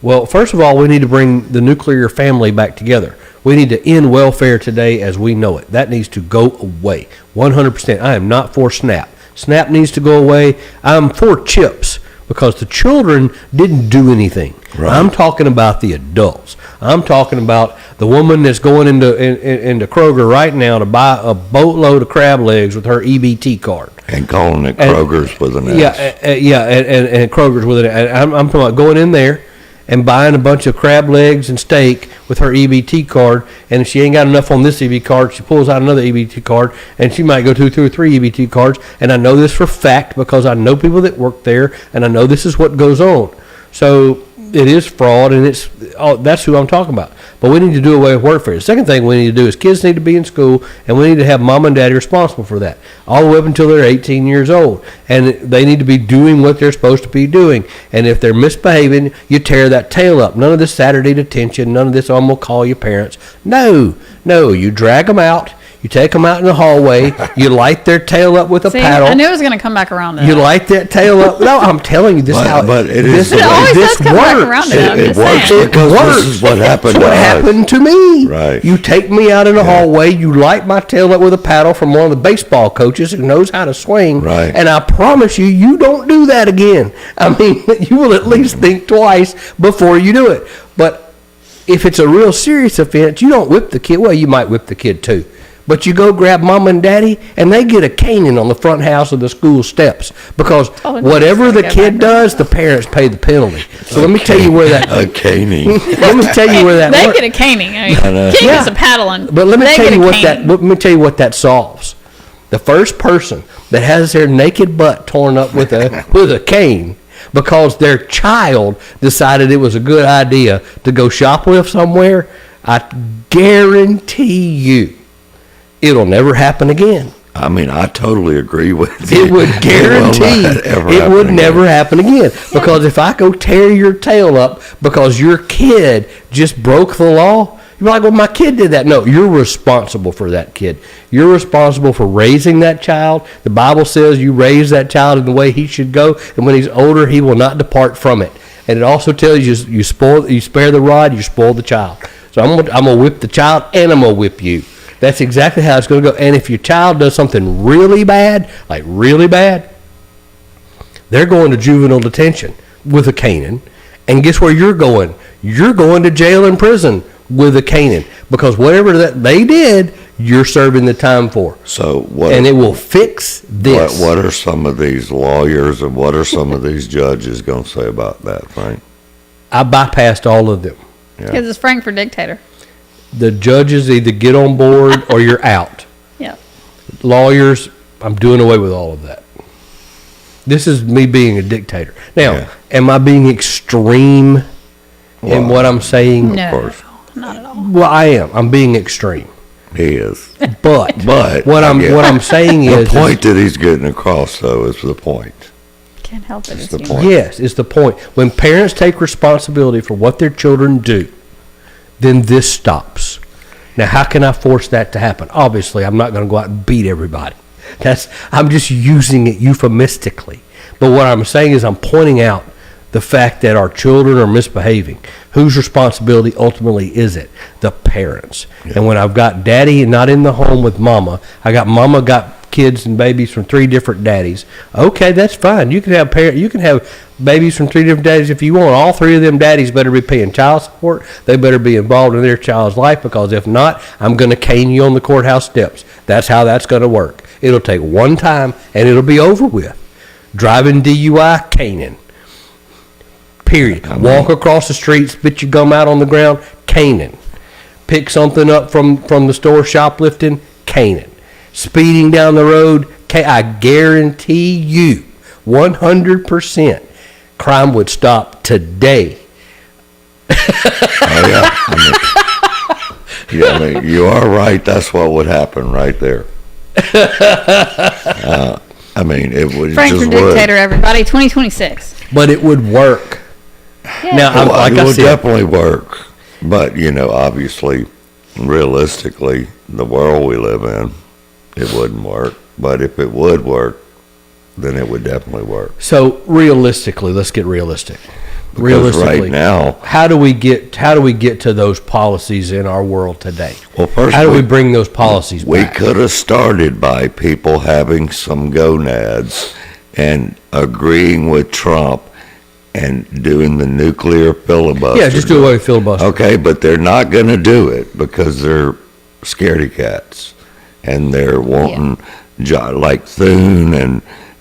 Well, first of all, we need to bring the nuclear family back together. We need to end welfare today as we know it. That needs to go away. 100%. I am not for SNAP. SNAP needs to go away. I'm for CHIPS because the children didn't do anything. Right. I'm talking about the adults. I'm talking about the woman that's going into Kroger right now to buy a boatload of crab legs with her EBT card. And calling it Kroger's with an S. And Kroger's with an S. I'm talking about going in there and buying a bunch of crab legs and steak with her EBT card, and if she ain't got enough on this EBT card, she pulls out another EBT card, and she might go to 2 or 3 EBT cards, and I know this for fact because I know people that work there, and I know this is what goes on. So it is fraud, and that's who I'm talking about. But we need to do away with workfare. The second thing we need to do is kids need to be in school, and we need to have mom and daddy responsible for that, all the way up until they're 18 years old. And they need to be doing what they're supposed to be doing. And if they're misbehaving, you tear that tail up. None of this Saturday detention, none of this, I'm going to call your parents. No, you drag them out. You take them out in the hallway. You light their tail up with a paddle. I knew it was going to come back around to You that. light that tail up. No, I'm telling you, this It always does come back around to that. It works because this is what happened to us. What happened to me. Right. You take me out in the hallway. You light my tail up with a paddle from one of the baseball coaches who knows how to swing. Right. And I promise you don't do that again. I mean, you will at least think twice before you do it. But if it's a real serious offense, you don't whip the kid. Well, you might whip the kid too. But you go grab mom and daddy, and they get a caning on the front house of the school steps because whatever the kid does, the parents pay the penalty. So let me tell you where that a caning. Let me tell you where that they get a caning. I mean, kid gets a paddling. But let me tell you what that solves. The first person that has their naked butt torn up with a cane because their child decided it was a good idea to go shoplift somewhere, I guarantee you, it'll never happen again. I mean, I totally agree with you. It would guarantee it would never happen again. Because if I go tear your tail up because your kid just broke the law, you're like, well, my kid did that. No, you're responsible for that kid. You're responsible for raising that child. The Bible says you raise that child in the way he should go, and when he's older, he will not depart from it. And it also tells you you spare the rod, you spoil the child. So I'm gonna whip the child, and I'm gonna whip you. That's exactly how it's going to go. And if your child does something really bad, like really bad, they're going to juvenile detention with a caning. And guess where you're going? You're going to jail and prison with a caning. Because whatever that they did, you're serving the time for. So and it will fix this. What are some of these lawyers and what are some of these judges going to say about that, Frank? I bypassed all of them. Because it's Frank for Dictator. The judges either get on board or you're out. Yeah. Lawyers, I'm doing away with all of that. This is me being a dictator. Now, am I being extreme in what I'm saying? No, of course. Not at all. Well, I am. I'm being extreme. He is. But what I'm saying is the point that he's getting across, though, is the point. Can't help it. It's the point. Yes, it's the point. When parents take responsibility for what their children do, then this stops. Now, how can I force that to happen? Obviously, I'm not going to go out and beat everybody. I'm just using it euphemistically. But what I'm saying is I'm pointing out the fact that our children are misbehaving. Whose responsibility ultimately is it? The parents. Yeah. And when I've got daddy not in the home with mama, mama got kids and babies from 3 different daddies. Okay, that's fine. You can have babies from 3 different daddies if you want. All 3 of them daddies better be paying child support. They better be involved in their child's life, because if not, I'm going to cane you on the courthouse steps. That's how that's going to work. It'll take one time and it'll be over with. Driving DUI, caning. Period. Walk across the street, spit your gum out on the ground, caning. Pick something up from the store, shoplifting, caning. Speeding down the road, I guarantee you, 100%, crime would stop today. Oh, yeah. I mean, you are right. That's what would happen right there. I mean, it would Frankfurt just Dictator, would. everybody, 2026. But it would work. Yeah. Now, like It I would said, definitely work. But, obviously, realistically, the world we live in, it wouldn't work. But if it would work, then it would definitely work. so realistically, let's get realistic. Because right now, how do we get to those policies in our world today? well, first, How do we bring those policies we back? could have started by people having some gonads and agreeing with Trump and doing the nuclear filibuster. Yeah, just do away with filibuster. Okay, but they're not going to do it because they're scaredy cats, and they're wanting like Thune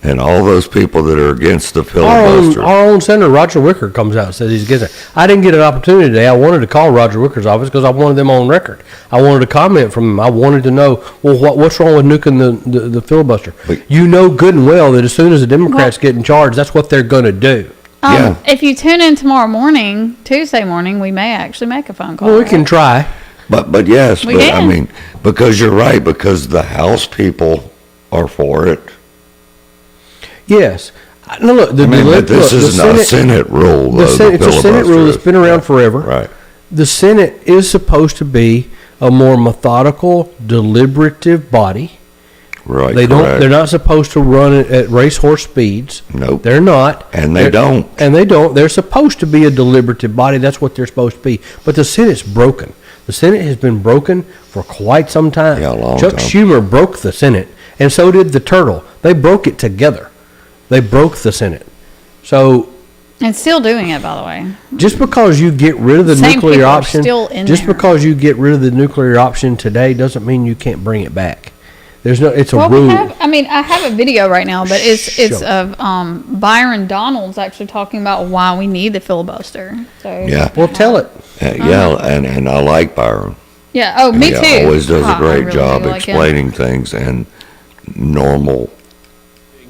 and all those people that are against the filibuster. Our own Senator Roger Wicker comes out and says he's against it. I didn't get an opportunity today. I wanted to call Roger Wicker's office because I wanted them on record. I wanted a comment from him. I wanted to know, well, what's wrong with nuking the filibuster? But, you know good and well that as soon as the Democrats get in charge, that's what they're going to do. Yeah. If you tune in tomorrow morning, Tuesday morning, we may actually make a phone call. Well, we can try. but yes, We but can. I mean, because you're right, because the House people are for it. Yes. No, look, But this isn't a Senate rule, though. It's a Senate rule that's been around forever. Right. The Senate is supposed to be a more methodical, deliberative body. Right. They're not supposed to run it at racehorse speeds. Nope. They're not. And they don't. And they don't. They're supposed to be a deliberative body. That's what they're supposed to be. But the Senate's broken. The Senate has been broken for quite some time. Yeah, a long Chuck time. Schumer broke the Senate, and so did the Turtle. They broke it together. They broke the Senate. So And still doing it, by the way. just because you get rid of the Same nuclear people are option, still in just there. because you get rid of the nuclear option today doesn't mean you can't bring it back. It's a Well, rule. I have a video right now, but it's Show. of Byron Donalds actually talking about why we need the filibuster. So Yeah. Well, tell it. And I like Byron. Yeah. Oh, me He too. always does I a great really job do like him. explaining things in normal.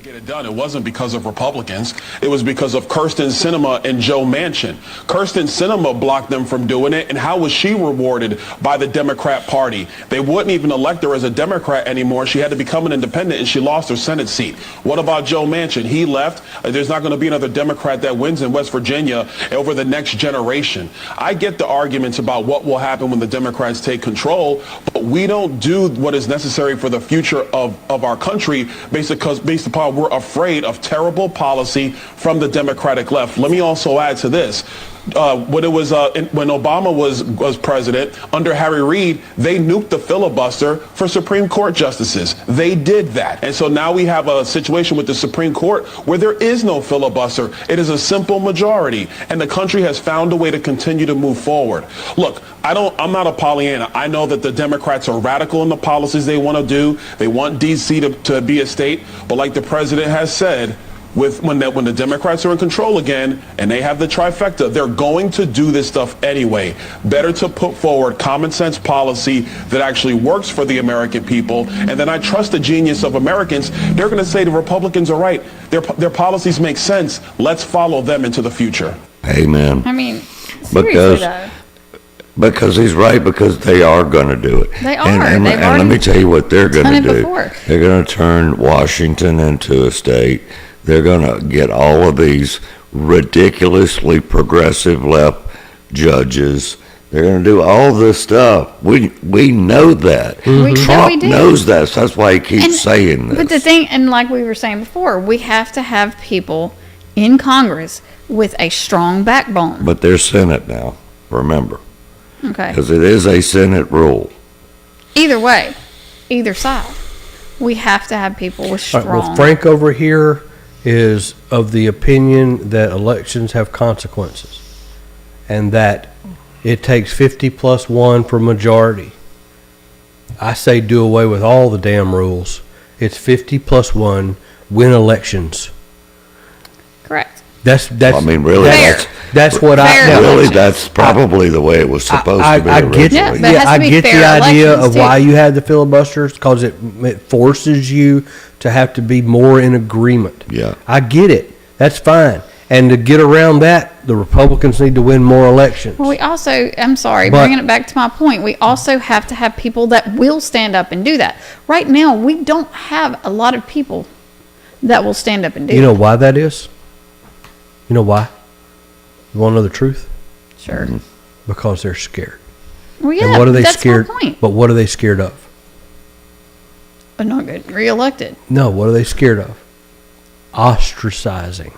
Get it done. It wasn't because of Republicans. It was because of Kirsten Sinema and Joe Manchin. Kirsten Sinema blocked them from doing it, and how was she rewarded by the Democrat Party? They wouldn't even elect her as a Democrat anymore. She had to become an independent, and she lost her Senate seat. What about Joe Manchin? He left. There's not going to be another Democrat that wins in West Virginia over the next generation. I get the arguments about what will happen when the Democrats take control, but we don't do what is necessary for the future of our country based upon we're afraid of terrible policy from the Democratic left. Let me also add to this. When Obama was president, under Harry Reid, they nuked the filibuster for Supreme Court justices. They did that. And so now we have a situation with the Supreme Court where there is no filibuster. It is a simple majority. And the country has found a way to continue to move forward. Look, I'm not a Pollyanna. I know that the Democrats are radical in the policies they want to do. They want D.C. to be a state. But like the president has said, when the Democrats are in control again and they have the trifecta, they're going to do this stuff anyway. Better to put forward common sense policy that actually works for the American people. And then I trust the genius of Americans. They're going to say the Republicans are right. Their policies make sense. Let's follow them into the future. Amen. I mean, seriously though. Because he's right, because they are going to do it. They are. And They've let me already tell you what they're going done to it do. before. They're going to turn Washington into a state. They're going to get all of these ridiculously progressive left judges They're going to do all this stuff. We know that. We Trump do. knows that. So that's why he keeps And- saying this. But the thing, and like we were saying before, we have to have people in Congress with a strong backbone. But they're Senate now, remember. Okay. Because it is a Senate rule. Either way, either side, we have to have people with All strong. right, well, Frank over here is of the opinion that elections have consequences and that it takes 50 plus 1 for majority. I say do away with all the damn rules. It's 50 plus 1, win elections. Correct. That's I mean, really, Fair. that's what Fair I now, really, elections. that's probably the way it was supposed to be I get, originally. Yeah, but it has I to be get fair the idea elections, of why too. you had the filibusters because it forces you to have to be more in agreement. Yeah. I get it. That's fine. And to get around that, the Republicans need to win more elections. Well, we also, I'm sorry, But- bringing it back to my point, we also have to have people that will stand up and do that. Right now, we don't have a lot of people that will stand up and do You know that. why that is? You know why? You want to know the truth? Sure. Because they're scared. Well, yeah, and what are they that's scared? my point. But what are they scared of? But not getting reelected. No, what are they scared of? Ostracizing.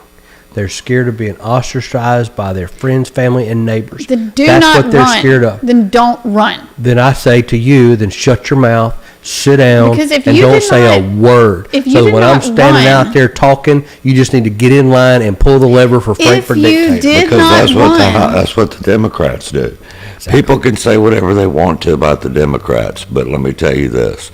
They're scared of being ostracized by their friends, family, and neighbors. Then do That's not what they're run. scared of. Then don't run. Then I say to you, then shut your mouth, sit down, Because if and you don't did say a not- word. if you So did when I'm not standing run- out there talking, you just need to get in line and pull the lever for Frank If for you dictator. did Because not run. that's what the Democrats do. People can say whatever they want to about the Democrats, but let me tell you this.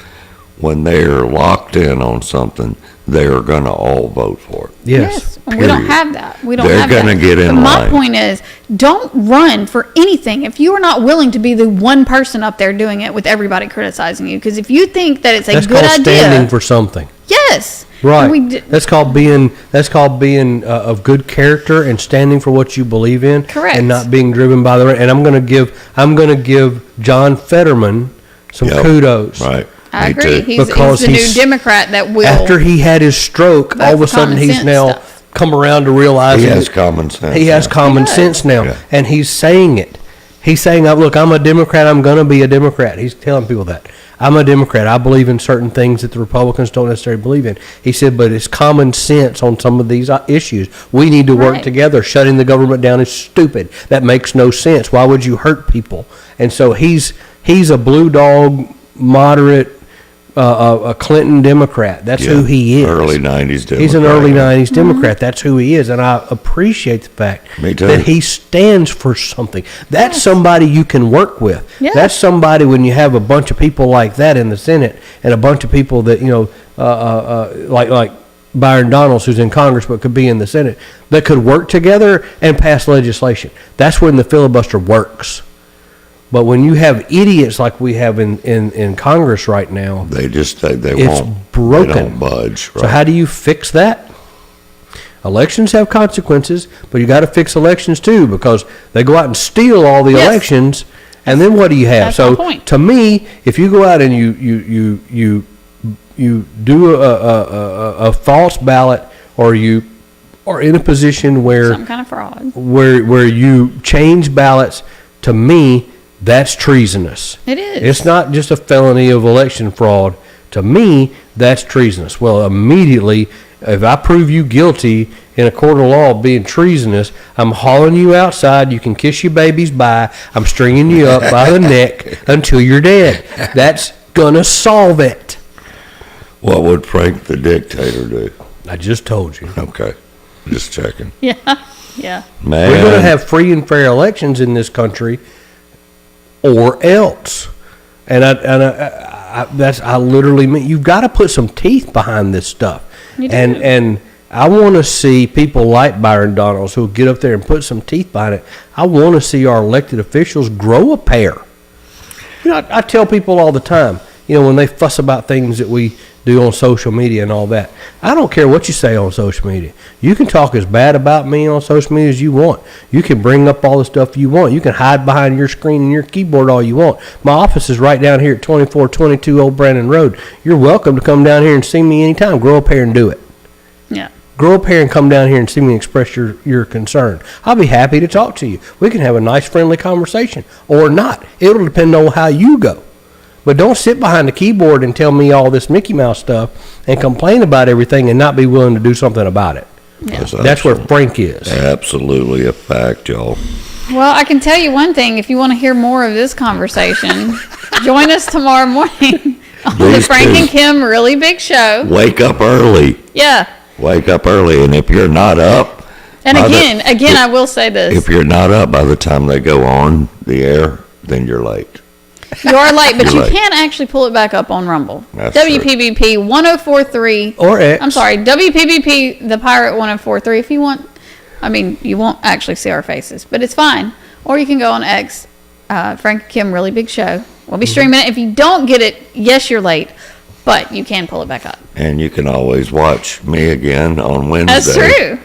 When they're locked in on something, they're going to all vote for it. Yes. And we don't Period. have that. We don't They're have that. gonna get in But my line. point is, don't run for anything if you are not willing to be the one person up there doing it with everybody criticizing you. Because if you think that it's a That's good called standing idea, for something. yes, Right. And we d- That's called being of good character and standing for what you believe in. Correct. And not being driven by the and I'm going to give John Fetterman some Yep. kudos. Right. I Me agree. too. He's Because the he's- new Democrat that will. After he had his stroke, Vote all of for a sudden common he's sense now stuff. come around to realize He that has common sense. he has now. common He does. sense now, Yeah. and he's saying it. He's saying, "Look, I'm a Democrat. I'm going to be a Democrat." He's telling people that I'm a Democrat. I believe in certain things that the Republicans don't necessarily believe in. He said, "But it's common sense on some of these issues. We need to work Right. together. Shutting the government down is stupid. That makes no sense. Why would you hurt people?" And so he's a blue dog, moderate, a Clinton Democrat. That's Yeah. who he is. Early 90s Democrat. He's an early yeah. 90s Democrat. That's who he is. And I appreciate the fact Me too. that he stands for something. That's somebody you can work with. Yes. That's somebody when you have a bunch of people like that in the Senate and a bunch of people that, like Byron Donalds, who's in Congress but could be in the Senate, that could work together and pass legislation. That's when the filibuster works. But when you have idiots like we have in Congress right now, They just, they it's won't. broken. They don't budge. Right? So how do you fix that? Elections have consequences, but you got to fix elections too because they go out and steal all the Yes. elections, and then what do you have? That's So my point. to me, if you go out and you do a false ballot, or you are in a position where some kind of fraud. where you change ballots, to me, that's treasonous. It is. It's not just a felony of election fraud. To me, that's treasonous. Well, immediately, if I prove you guilty in a court of law of being treasonous, I'm hauling you outside. You can kiss your babies bye. I'm stringing you up by the neck until you're dead. That's gonna solve it. What would Frank the dictator do? I just told you. Okay. Just checking. Yeah, yeah. Man. We're going to have free and fair elections in this country, or else. And I literally mean you've got to put some teeth behind this stuff. You do. And I want to see people like Byron Donalds who get up there and put some teeth behind it. I want to see our elected officials grow a pair. You know, I tell people all the time, when they fuss about things that we do on social media and all that, I don't care what you say on social media. You can talk as bad about me on social media as you want. You can bring up all the stuff you want. You can hide behind your screen and your keyboard all you want. My office is right down here at 2422 Old Brandon Road. You're welcome to come down here and see me anytime. Grow a pair and do it. Yeah. grow a pair and come down here and see me express your concern. I'll be happy to talk to you. We can have a nice, friendly conversation. Or not. It'll depend on how you go. But don't sit behind the keyboard and tell me all this Mickey Mouse stuff and complain about everything and not be willing to do something about it. Yeah. That's where Frank is. Absolutely a fact, y'all. Well, I can tell you one thing. If you want to hear more of this conversation, join us tomorrow morning on the Please Frank do. and Kim Really Big Show. Wake up early. Yeah. Wake up early. And if you're not up, And by again, I will say this. if you're not up by the time they go on the air, then you're late. You are late, but You're you late. can actually pull it back up on Rumble. That's WPBP 1043. Or X. I'm sorry, WPBP The Pirate 1043 if you want. I mean, you won't actually see our faces, but it's fine. Or you can go on X, Frank and Kim Really Big Show. We'll be streaming it. If you don't get it, yes, you're late, but you can pull it back up. And you can always watch me again on Wednesday. That's true.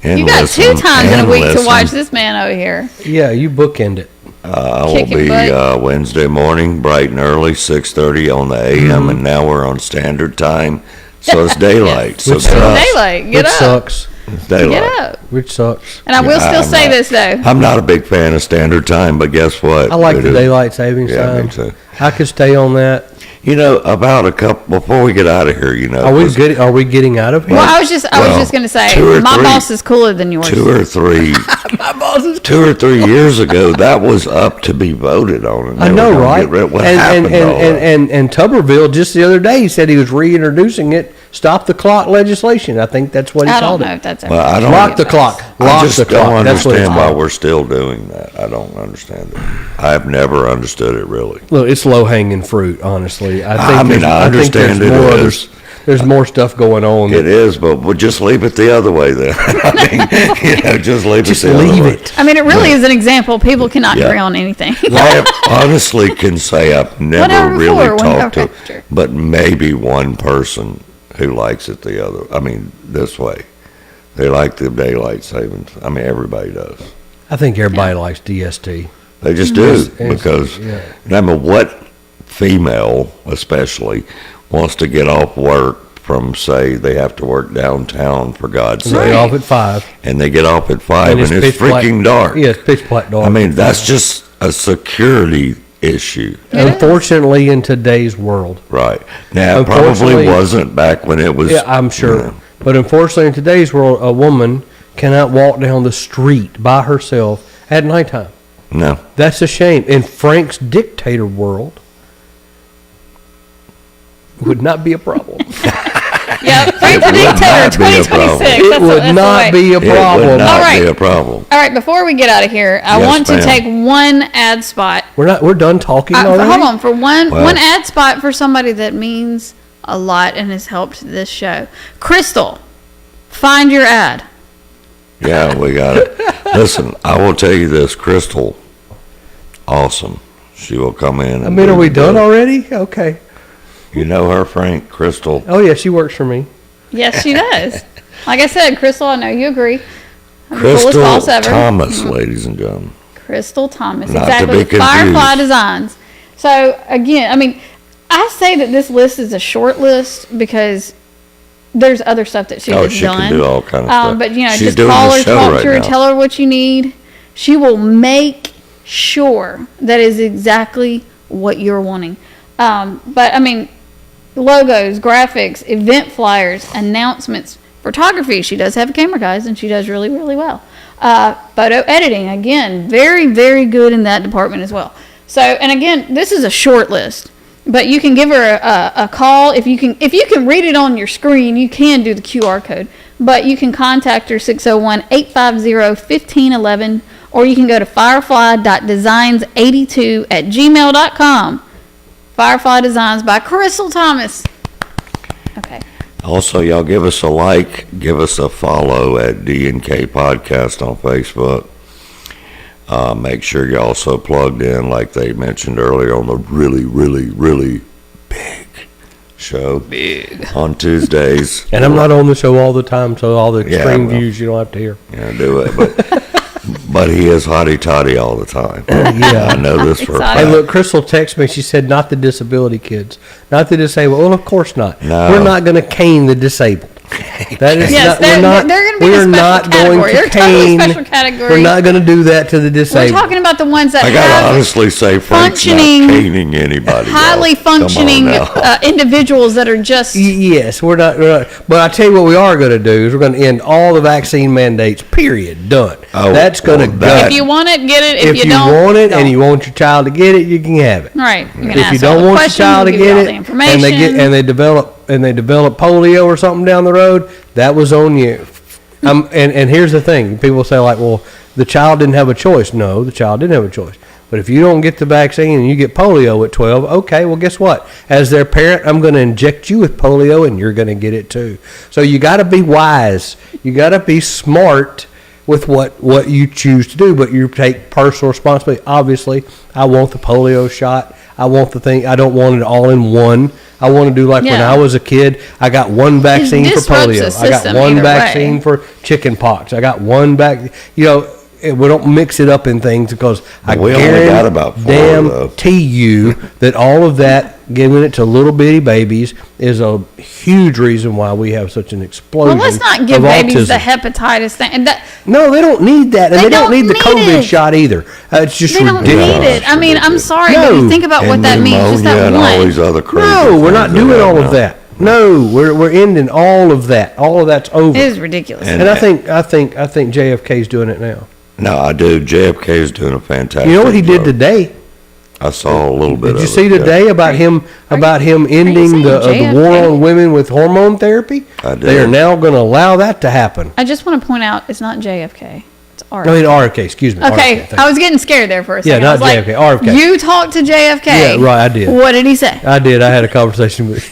And You got listen, 2 times in a and week to listen. watch this man over here. Yeah, you bookend it. I will Kicking be butt. Wednesday morning, bright and early, 6:30 on the AM, and now we're on standard time, so it's daylight. So Which get up. Daylight, get Which up. sucks. It's daylight. Get up. Which sucks. And I will still I'm say not- this, though. I'm not a big fan of standard time, but guess what? I like It the is- daylight savings Yeah, time. me too. I could stay on that. You know, about a couple before we get out of here. You know, Are we 'cause good? Are we getting out of here? Well, I was just going to say, 2 or my 3 boss is cooler than yours. 2 or 3 My boss is 2 or 3 years ago, that was up to be voted on. And I they know, were gonna right? get rid- What and, happened and, to and, all and, that? and Tuberville just the other day he said he was reintroducing it. Stop the clock legislation. I think that's what he I don't called know it. if that's Well, I ever don't- Lock the clock. I Lock just the don't clock. That's what it's understand why called. we're still doing that. I don't understand it. I've never understood it really. Look, it's low hanging fruit. Honestly, I think. I mean, there's- I understand it more is. There's more stuff going on. It is, but we'll just leave it the other way then. I mean, you know, just leave Just it the other leave way. it. I mean, it really is an example. People cannot Yeah. agree on anything. I honestly can say I've never Whatever really before, when- talked okay, to, sure. but maybe one person who likes it the other. I mean, this way. They like the daylight savings. I mean, everybody does. I think everybody likes DST. They just do Yes, because, yeah. I mean, what female, especially, wants to get off work from, say, they have to work downtown for God's And they sake, get off at 5. and they get off at 5 and it's pitch black. freaking dark. Yeah, it's pitch black dark. I mean, that's just a security issue. Unfortunately, in today's world. Right. Now, it Unfortunately- probably wasn't back when it was. Yeah, I'm sure. you know, But unfortunately, in today's world, a woman cannot walk down the street by herself at nighttime. no. That's a shame. In Frank's dictator world, would not be a problem. Yeah, Frank the would not Dictator be a 2026. problem. It That's would the not way. be a It would problem. not All right. be a problem. All right, before we get out of here, I Yes, want to ma'am. take one ad spot. We're done talking already. Hold on, for one Well- one ad spot for somebody that means a lot and has helped this show. Crystal, find your ad. Yeah, we got it. Listen, I will tell you this, Crystal, awesome. She will come in. I mean, are we done already? Okay. You know her, Frank? Crystal. Oh, yeah, she works for me. Yes, she does. Like I said, Crystal, I know you agree. I'm the coolest Crystal boss ever. Thomas, ladies and gentlemen. Crystal Thomas, Not to exactly. be confused. Firefly Designs. So again, I mean, I say that this list is a short list because there's other stuff that she Oh, has she done. can do all kind of stuff. But you know, She's just doing call the her, show talk right to her, now. tell her what you need. She will make sure that is exactly what you're wanting. But I mean, logos, graphics, event flyers, announcements, photography. She does have a camera, guys, and she does really, really well. Photo editing, again, very, very good in that department as well. So, and again, this is a short list, but you can give her a call. If you can read it on your screen, you can do the QR code, but you can contact her 601-850-1511, or you can go to firefly.designs82@gmail.com. Firefly Designs by Crystal Thomas. Okay. Also, y'all give us a like, give us a follow at D&K Podcast on Facebook. Make sure you're also plugged in, like they mentioned earlier, on the really, really, really big show. Big. On Tuesdays. And I'm not on the show all the time, so all the Yeah, extreme well. views you don't have to hear. Yeah, do it. But he is hotty-toddy all the time. Yeah. I know this for a Hotty-toddy. Hey, fact. look, Crystal texted me. She said, not the disability kids. Not the disabled. Well, of course not. No. We're not going to cane the disabled. That is Yes, not, we're not, they're going to be we a are special not category. going to They're totally cane. special category. We're not going to do that to the We're disabled. talking about the ones that I gotta have honestly say, Frank's not functioning, caning anybody. highly y'all. Come on functioning now. individuals that are just. Yes, we're not. But I tell you what, we are going to do is we're going to end all the vaccine mandates. Period. Done. Oh, That's going to well, go. that- If you want it, get it. If, If you don't, want it don't. and you want your child to get it, you can have it. Right. You can If ask you all don't the want your questions, child to we'll give you get all it, the information. and they develop polio or something down the road, that was on you. And here's the thing: people say like, "Well, the child didn't have a choice." No, the child didn't have a choice. But if you don't get the vaccine and you get polio at 12, okay, well, guess what? As their parent, I'm going to inject you with polio, and you're going to get it too. So you got to be wise. You got to be smart with what you choose to do, but you take personal responsibility. Obviously, I want the polio shot. I want the thing. I don't want it all in one. I want to do like when Yeah. I was a kid. I got one vaccine for disrupts polio. the I got system one either vaccine way. for chicken pox. I got one we don't mix it up in things because I we only got about 4, though. guarantee you that all of that, giving it to little bitty babies, is a huge reason why we have such an explosion Well, let's not give of babies the autism. hepatitis thing. And that, No, they don't need that, and They they don't don't need the need COVID it. shot either. It's just they don't ridiculous. need it. I mean, I'm sorry, but No. you think about what And that means. Just pneumonia that and all one. these other crazy No, we're not things they doing have all of now. that. No, we're ending all of that. All of that's over. It is ridiculous. And- And I think JFK's doing it now. No, I do. JFK is doing a fantastic You know what he did job. today? I saw a little bit Did of you it. see yeah. today about him ending saying the war JFK? on women with hormone therapy? I did. They are now going to allow that to happen. I just want to point out it's not JFK. It's RFK. I mean RFK, excuse me. Okay, RFK, thank I you. was getting scared there for a Yeah, second. not I was like, JFK, RFK. You talked to JFK. Yeah, right, I did. What did he say? I did. I had a conversation with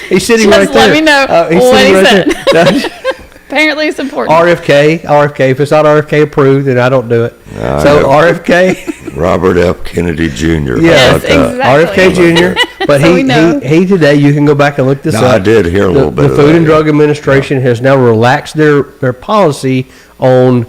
He's sitting Just right there. let me know He's what sitting he right said. Apparently it's important. RFK. If it's not RFK approved, then I don't do it. No, So I RFK, Robert F. Kennedy Jr. How Yes, about that? exactly. RFK Jr. But So we know. he today, you can go back and look this No, up. I did hear a little bit The of Food that, and yeah. Drug Administration has now relaxed their policy on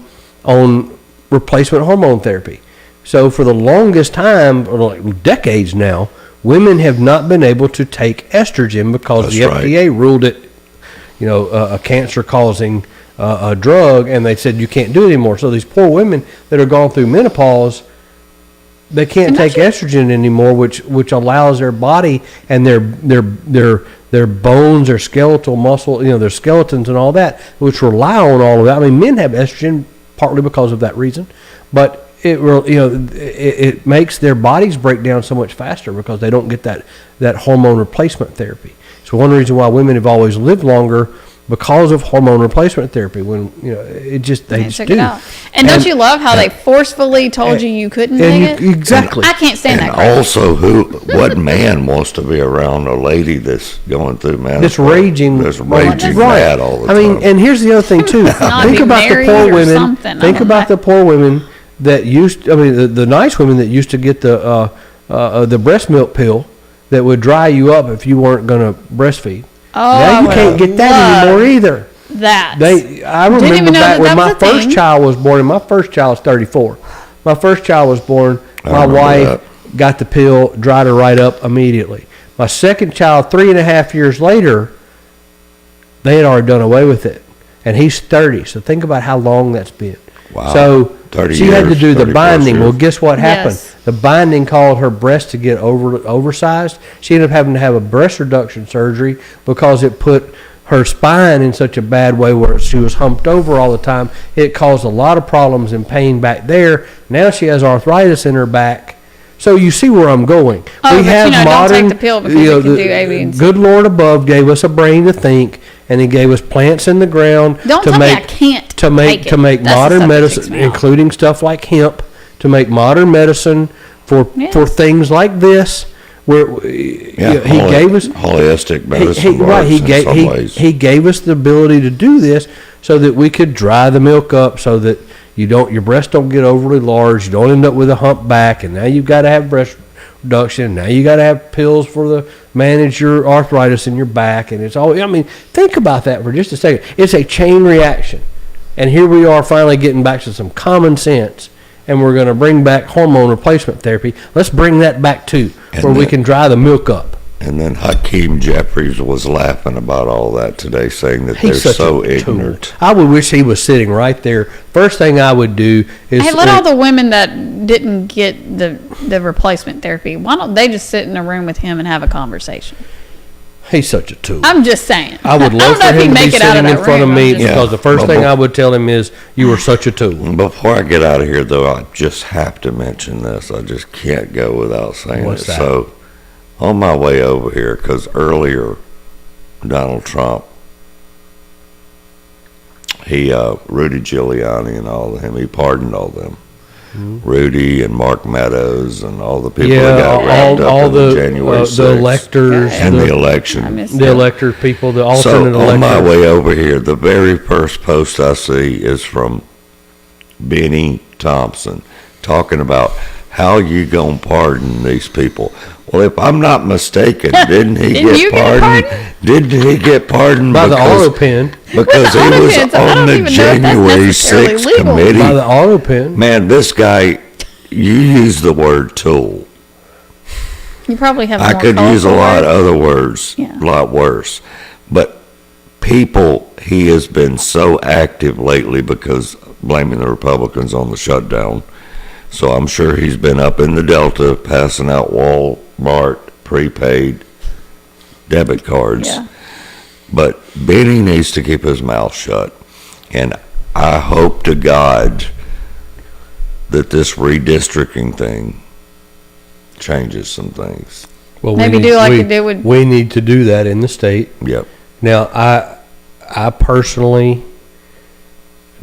replacement hormone therapy. So for the longest time, or like decades now, women have not been able to take estrogen because That's the right. FDA ruled it, a cancer-causing a drug, and they said you can't do it anymore. So these poor women that are going through menopause, they can't And take don't estrogen anymore, which allows their body and their bones, their skeletal muscle, their skeletons and all that, which rely on all of that. I mean, men have estrogen partly because of that reason, but it makes their bodies break down so much faster because they don't get that hormone replacement therapy. So one reason why women have always lived longer because of hormone replacement therapy. When they just took do. it out. And don't you love how they forcefully told you couldn't take it? Exactly. I can't stand that And crap. also, what man wants to be around a lady that's going through menopause? That's raging, That's raging mad all the time. I mean, and here's the other thing too. not Think be about the married poor or women. something. I Think don't about know. the poor women that the nice women that used to get the breast milk pill that would dry you up if you weren't going to breastfeed. Oh, Now I you would can't get that love anymore either. That. I Didn't remember even know back that when that my was a first thing. child was born, and my first child was 34. My first child was born, I my remember wife got the pill, dried her right up immediately. My second child, 3.5 years later, they had already done away with it. And he's 30, so think about how long that's been. Wow. So 30 she had to years, do the 30 plus binding. years. Well, guess what happened? Yes. The binding caused her breast to get oversized. She ended up having to have a breast reduction surgery because it put her spine in such a bad way where she was humped over all the time. It caused a lot of problems and pain back there. Now she has arthritis in her back. So you see where I'm going. Oh, but don't take the pill because it can do A, B, and C. Good Lord above gave us a brain to think, and He gave us plants in the ground Don't to tell me make I can't to make take it. to make That's the modern stuff that medicine, ticks me off. including stuff like hemp, to make modern medicine for Yes. things like this. Where Yeah, he gave us holistic medicine right. works in some ways. He gave us the ability to do this so that we could dry the milk up, so that your breasts don't get overly large. You don't end up with a hump back, and now you've got to have breast reduction. Now you got to have pills for the manage your arthritis in your back, and it's all. I mean, think about that for just a second. It's a chain reaction, and here we are finally getting back to some common sense. And we're going to bring back hormone replacement therapy. Let's bring that back too, And where we the- can dry the milk up. And then Hakeem Jeffries was laughing about all that today, saying that they're such so a tool. ignorant. I would wish he was sitting right there. First thing I would do is Hey, let all the women that didn't get the replacement therapy, why don't they just sit in a room with him and have a conversation? he's such a tool. I'm just saying. I would love don't know for if he'd him to be make it out of sitting in that front of room. me I'm just- because the first thing I would tell him is, "You are such a tool." Before I get out of here, though, I just have to mention this. I just can't go without saying What's it. that? So, on my way over here, because earlier, Donald Trump, Rudy Giuliani and all of him, he pardoned all them. Rudy and Mark Meadows and all the people that got wrapped all up in the January 6th. the electors and the I election. missed the that. elector people, the So alternate electors. on my way over here, the very first post I see is from Benny Thompson talking about how you gonna pardon these people. Well, if I'm not mistaken, didn't he Didn't you get get pardoned? pardoned? Didn't he get pardoned by the because, auto pen. because With the he auto was pens, I on don't the even know if that's January necessarily 6th legal. committee? By the auto pen. Man, this guy, you use the word tool. You probably have. I more could use a colorful lot of words. other words, Yeah. a lot worse. But people, he has been so active lately because blaming the Republicans on the shutdown. So I'm sure he's been up in the Delta passing out Walmart prepaid debit cards. Yeah. But Benny needs to keep his mouth shut. And I hope to God that this redistricting thing changes some things. Well, Maybe do like you did with- We need to do that in the state. Yep. Now, I personally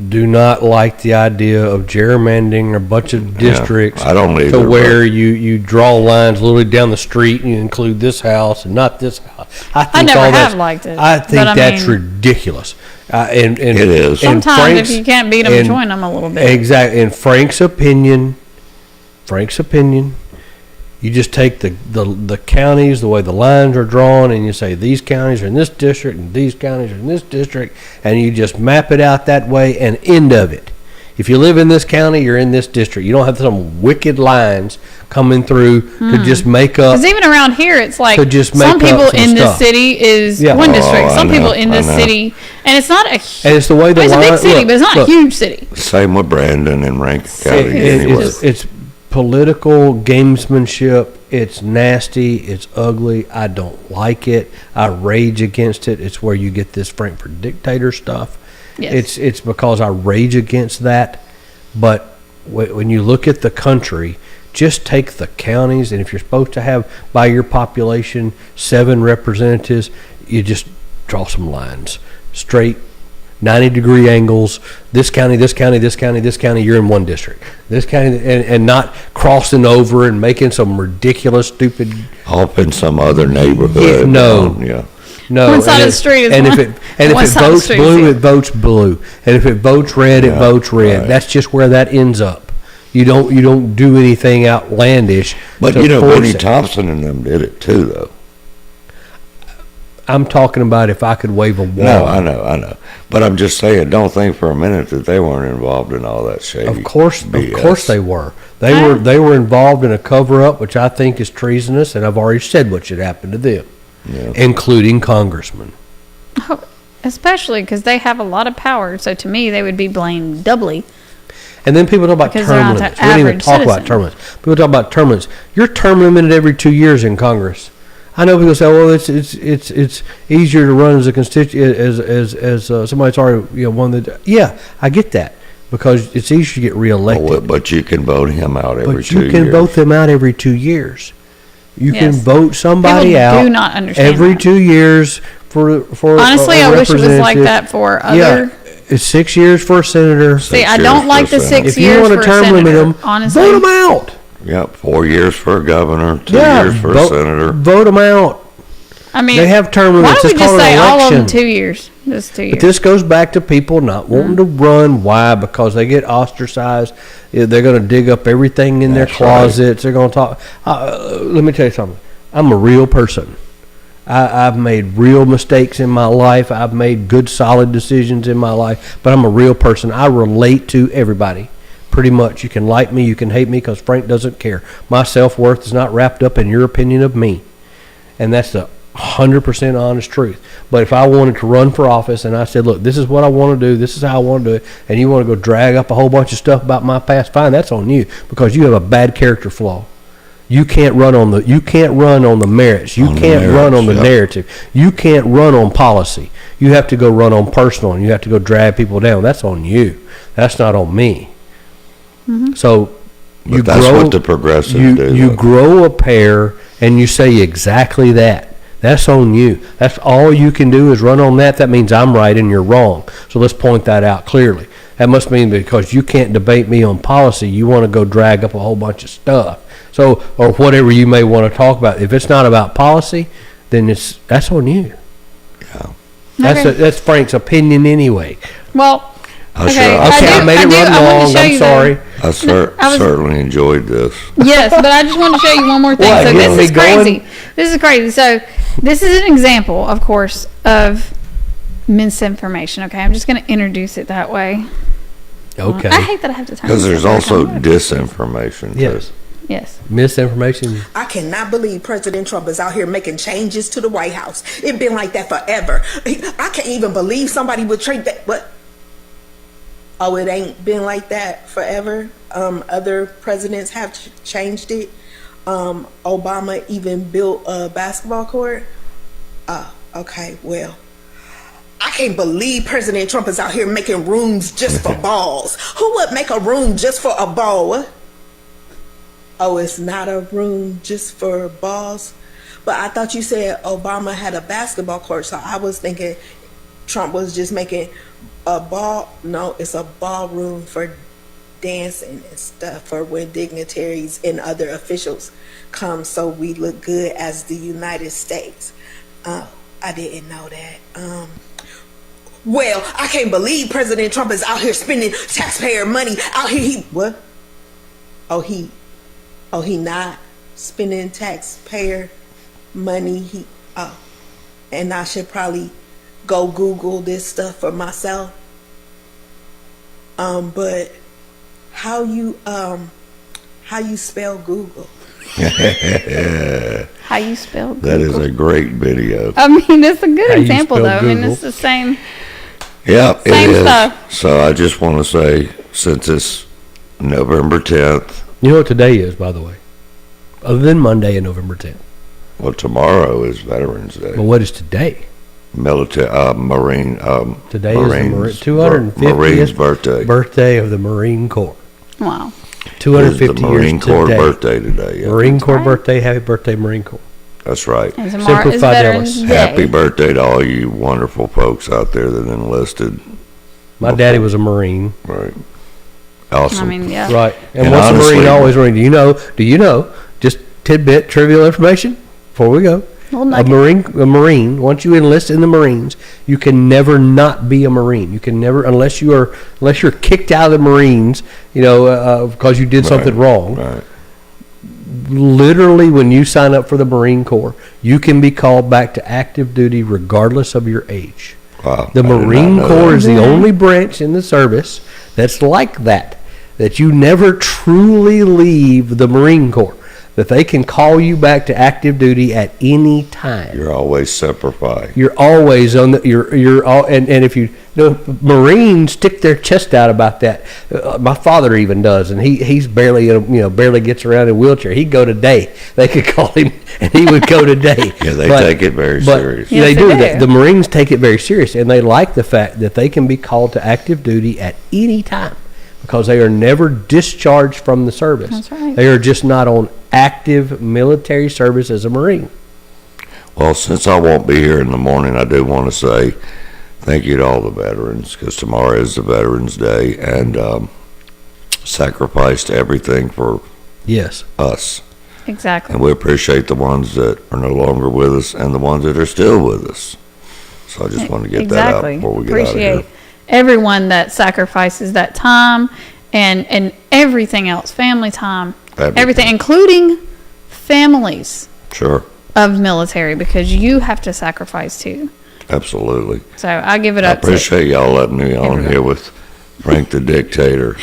do not like the idea of gerrymandering a bunch of districts I don't either, to where but- you draw lines literally down the street and you include this house and not this house. I think never all have that's- liked it, I think but I that's mean- ridiculous. And It is. and Sometimes Frank's- if you can't beat them, and- join them a little bit. Exactly. In Frank's opinion, you just take the counties, the way the lines are drawn, and you say these counties are in this district and these counties are in this district, and you just map it out that way and end of it. If you live in this county, you're in this district. You don't have some wicked lines coming through to just make up. Because even around here, it's like To just make some people up some in this stuff. city is Yeah. one Oh, district. I Some people know, in this I know. city, and it's not a. And it's the way the It's a big line- city, look, but it's not look. a huge city. Same with Brandon and Rankin County anyway. It's political gamesmanship. It's nasty. It's ugly. I don't like it. I rage against it. It's where you get this Frankfurt dictator stuff. Yes. It's because I rage against that. But when you look at the country, just take the counties, and if you're supposed to have by your population 7 representatives, you just draw some lines, straight 90-degree angles. This county, this county, this county, this county, you're in one district. This county, and not crossing over and making some ridiculous, stupid. Off in some other neighborhood. Yeah, no. Yeah. No, One side and of the it- street is and one- if it one side of the votes street is blue, the it votes blue, and if it votes red, it Yeah, votes red. right. That's just where that ends up. You don't do anything outlandish. But to you know, force Benny it. Thompson and them did it too, though. I'm talking about if I could wave a wand. No, I know. But I'm just saying, don't think for a minute that they weren't involved in all that shady. Of course BS. they were. They were involved in a cover up, which I think is treasonous, and I've already said what should happen to them, Yeah. including congressmen. Oh, especially because they have a lot of power. So to me, they would be blamed doubly. And then people talk about Because term they're not limits. the We don't even average talk about citizen. term limits. People talk about term limits. You're term limited every 2 years in Congress. I know people say, "Well, it's easier to run as a constituent as somebody's already won the." Yeah, I get that because it's easier to get reelected. Oh, but you can vote him out every But 2 you can years. vote them out every 2 years. You can Yes. vote somebody People out do not understand every that. 2 years for. Honestly, I I wish it was like that for other. Yeah, it's 6 years for a senator. See, I years don't for like the Senate. 6 If you years want for to term a limit senator. them, Honestly, vote them out. Yep, 4 years for a governor, 2 Yeah, years for a vote, senator. Vote them out. I mean, They have term why limits. don't we It's just called an say all of them election. 2 years? Just 2 years. But this goes back to people not wanting to run. Why? Because they get ostracized. They're going to dig up everything in their That's right. closets. They're going to talk. Let me tell you something. I'm a real person. I've made real mistakes in my life. I've made good, solid decisions in my life. But I'm a real person. I relate to everybody. Pretty much. You can like me. You can hate me because Frank doesn't care. My self-worth is not wrapped up in your opinion of me. and that's the 100% honest truth. But if I wanted to run for office and I said, look, this is what I want to do, this is how I want to do it, and you want to go drag up a whole bunch of stuff about my past, fine, that's on you, because you have a bad character flaw. You can't run on the merits. You can't run on the narrative. You can't run on policy. You have to go run on personal, and you have to go drag people down. That's on you. That's not on me. Mm-hmm. So But that's what the progressives do. You grow a pair and you say exactly that. That's on you. That's all you can do is run on that. That means I'm right and you're wrong. So let's point that out clearly. That must mean because you can't debate me on policy, you want to go drag up a whole bunch of stuff. So, or whatever you may want to talk about. If it's not about policy, then that's on you. Yeah. That's Frank's opinion anyway. Well, okay, I made it run long. I'm sorry. I certainly enjoyed this. Yes, but I just want to show you one more thing. What, so you this want me is crazy. This is crazy. So this is an example, of course, of misinformation. Okay, I'm just going to introduce it that way. Okay. I hate that I have to turn. Because there's also disinformation. Yes. Yes. Misinformation. I cannot believe President Trump is out here making changes to the White House. It's been like that forever. I can't even believe somebody would trade that. What? Oh, it ain't been like that forever. Other presidents have changed it. Obama even built a basketball court. Okay, well, I can't believe President Trump is out here making rooms just for balls. Who would make a room just for a ball? Oh, it's not a room just for balls? But I thought you said Obama had a basketball court, so I was thinking Trump was just making a ball. No, it's a ballroom for dancing and stuff for when dignitaries and other officials come, so we look good as the United States. I didn't know that. Well, I can't believe President Trump is out here spending taxpayer money out here. What? Oh, he not spending taxpayer money. And I should probably go Google this stuff for myself. But how you spell Google? How you spell Google? That is a great video. I mean, it's a good How you example, spell though. I mean, Google. it's the same. Yeah, it Same is. stuff. So I just want to say, since it's November 10th, You know what today is, by the way? Other than Monday and November 10th. well, tomorrow is Veterans Day. But what is today? Marine, Today Marines, is the 250th Marine's birthday. birthday of the Marine Corps. Wow. It is 250 the years Marine Corps today. birthday today. Yeah. Marine Corps right. birthday. Happy birthday, Marine Corps. That's right. And tomorrow is Simplify Veterans Dallas. Day. Happy birthday to all you wonderful folks out there that enlisted. My daddy was a Marine. Right. Awesome. I mean, yeah. Right. And And once honestly- a Marine, always Marine. Do you know, just tidbit, trivial information before we go. Little A nugget. Marine, once you enlist in the Marines, you can never not be a Marine. You can never, unless you're kicked out of the Marines, because you did something wrong. Right. Literally, when you sign up for the Marine Corps, you can be called back to active duty regardless of your age. Wow. The I did not Marine know Corps that. is the only branch in the service that's like that you never truly leave the Marine Corps, that they can call you back to active duty at any time. You're always Semper Fi. You're always on the, you're all, and if you, Marines stick their chest out about that. My father even does, and he's barely, barely gets around in a wheelchair. He'd go today. They could call him, and he would go today. Yeah, they But- take it very but serious. Yes, they they do. do. The Marines take it very serious, and they like the fact that they can be called to active duty at any time because they are never discharged from the service. That's right. They are just not on active military service as a Marine. Well, since I won't be here in the morning, I do want to say thank you to all the veterans, because tomorrow is the Veterans Day, and sacrificed everything for Yes. us. Exactly. And we appreciate the ones that are no longer with us and the ones that are still with us. So I just want to get that out before we get Appreciate out of here. everyone that sacrifices that time and everything else, family time, everything, including families Sure. of military, because you have to sacrifice too. Absolutely. So I give it I up to appreciate y'all letting me on everybody. here with Frank the Dictator.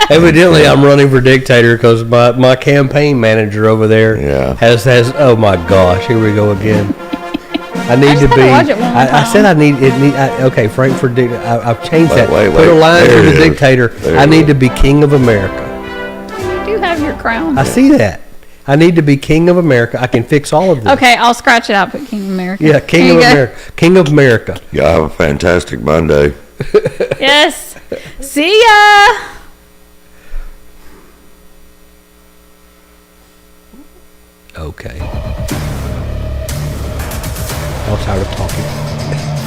Evidently, I'm running for dictator because my campaign manager over there Yeah. has. Oh my gosh, here we go again. I need just to gotta be. watch it one more I said time. I need it. Okay, Frank for dictator. I've changed that. Wait, Put a line there for it the is. dictator. There I it need is. to be king of America. You do have your crown. I see that. I need to be king of America. I can fix all of this. Okay, I'll scratch it out. Put King of America. Yeah, king There of you go. America. King of America. Y'all have a fantastic Monday. Yes. See ya. Okay. I'm tired of talking.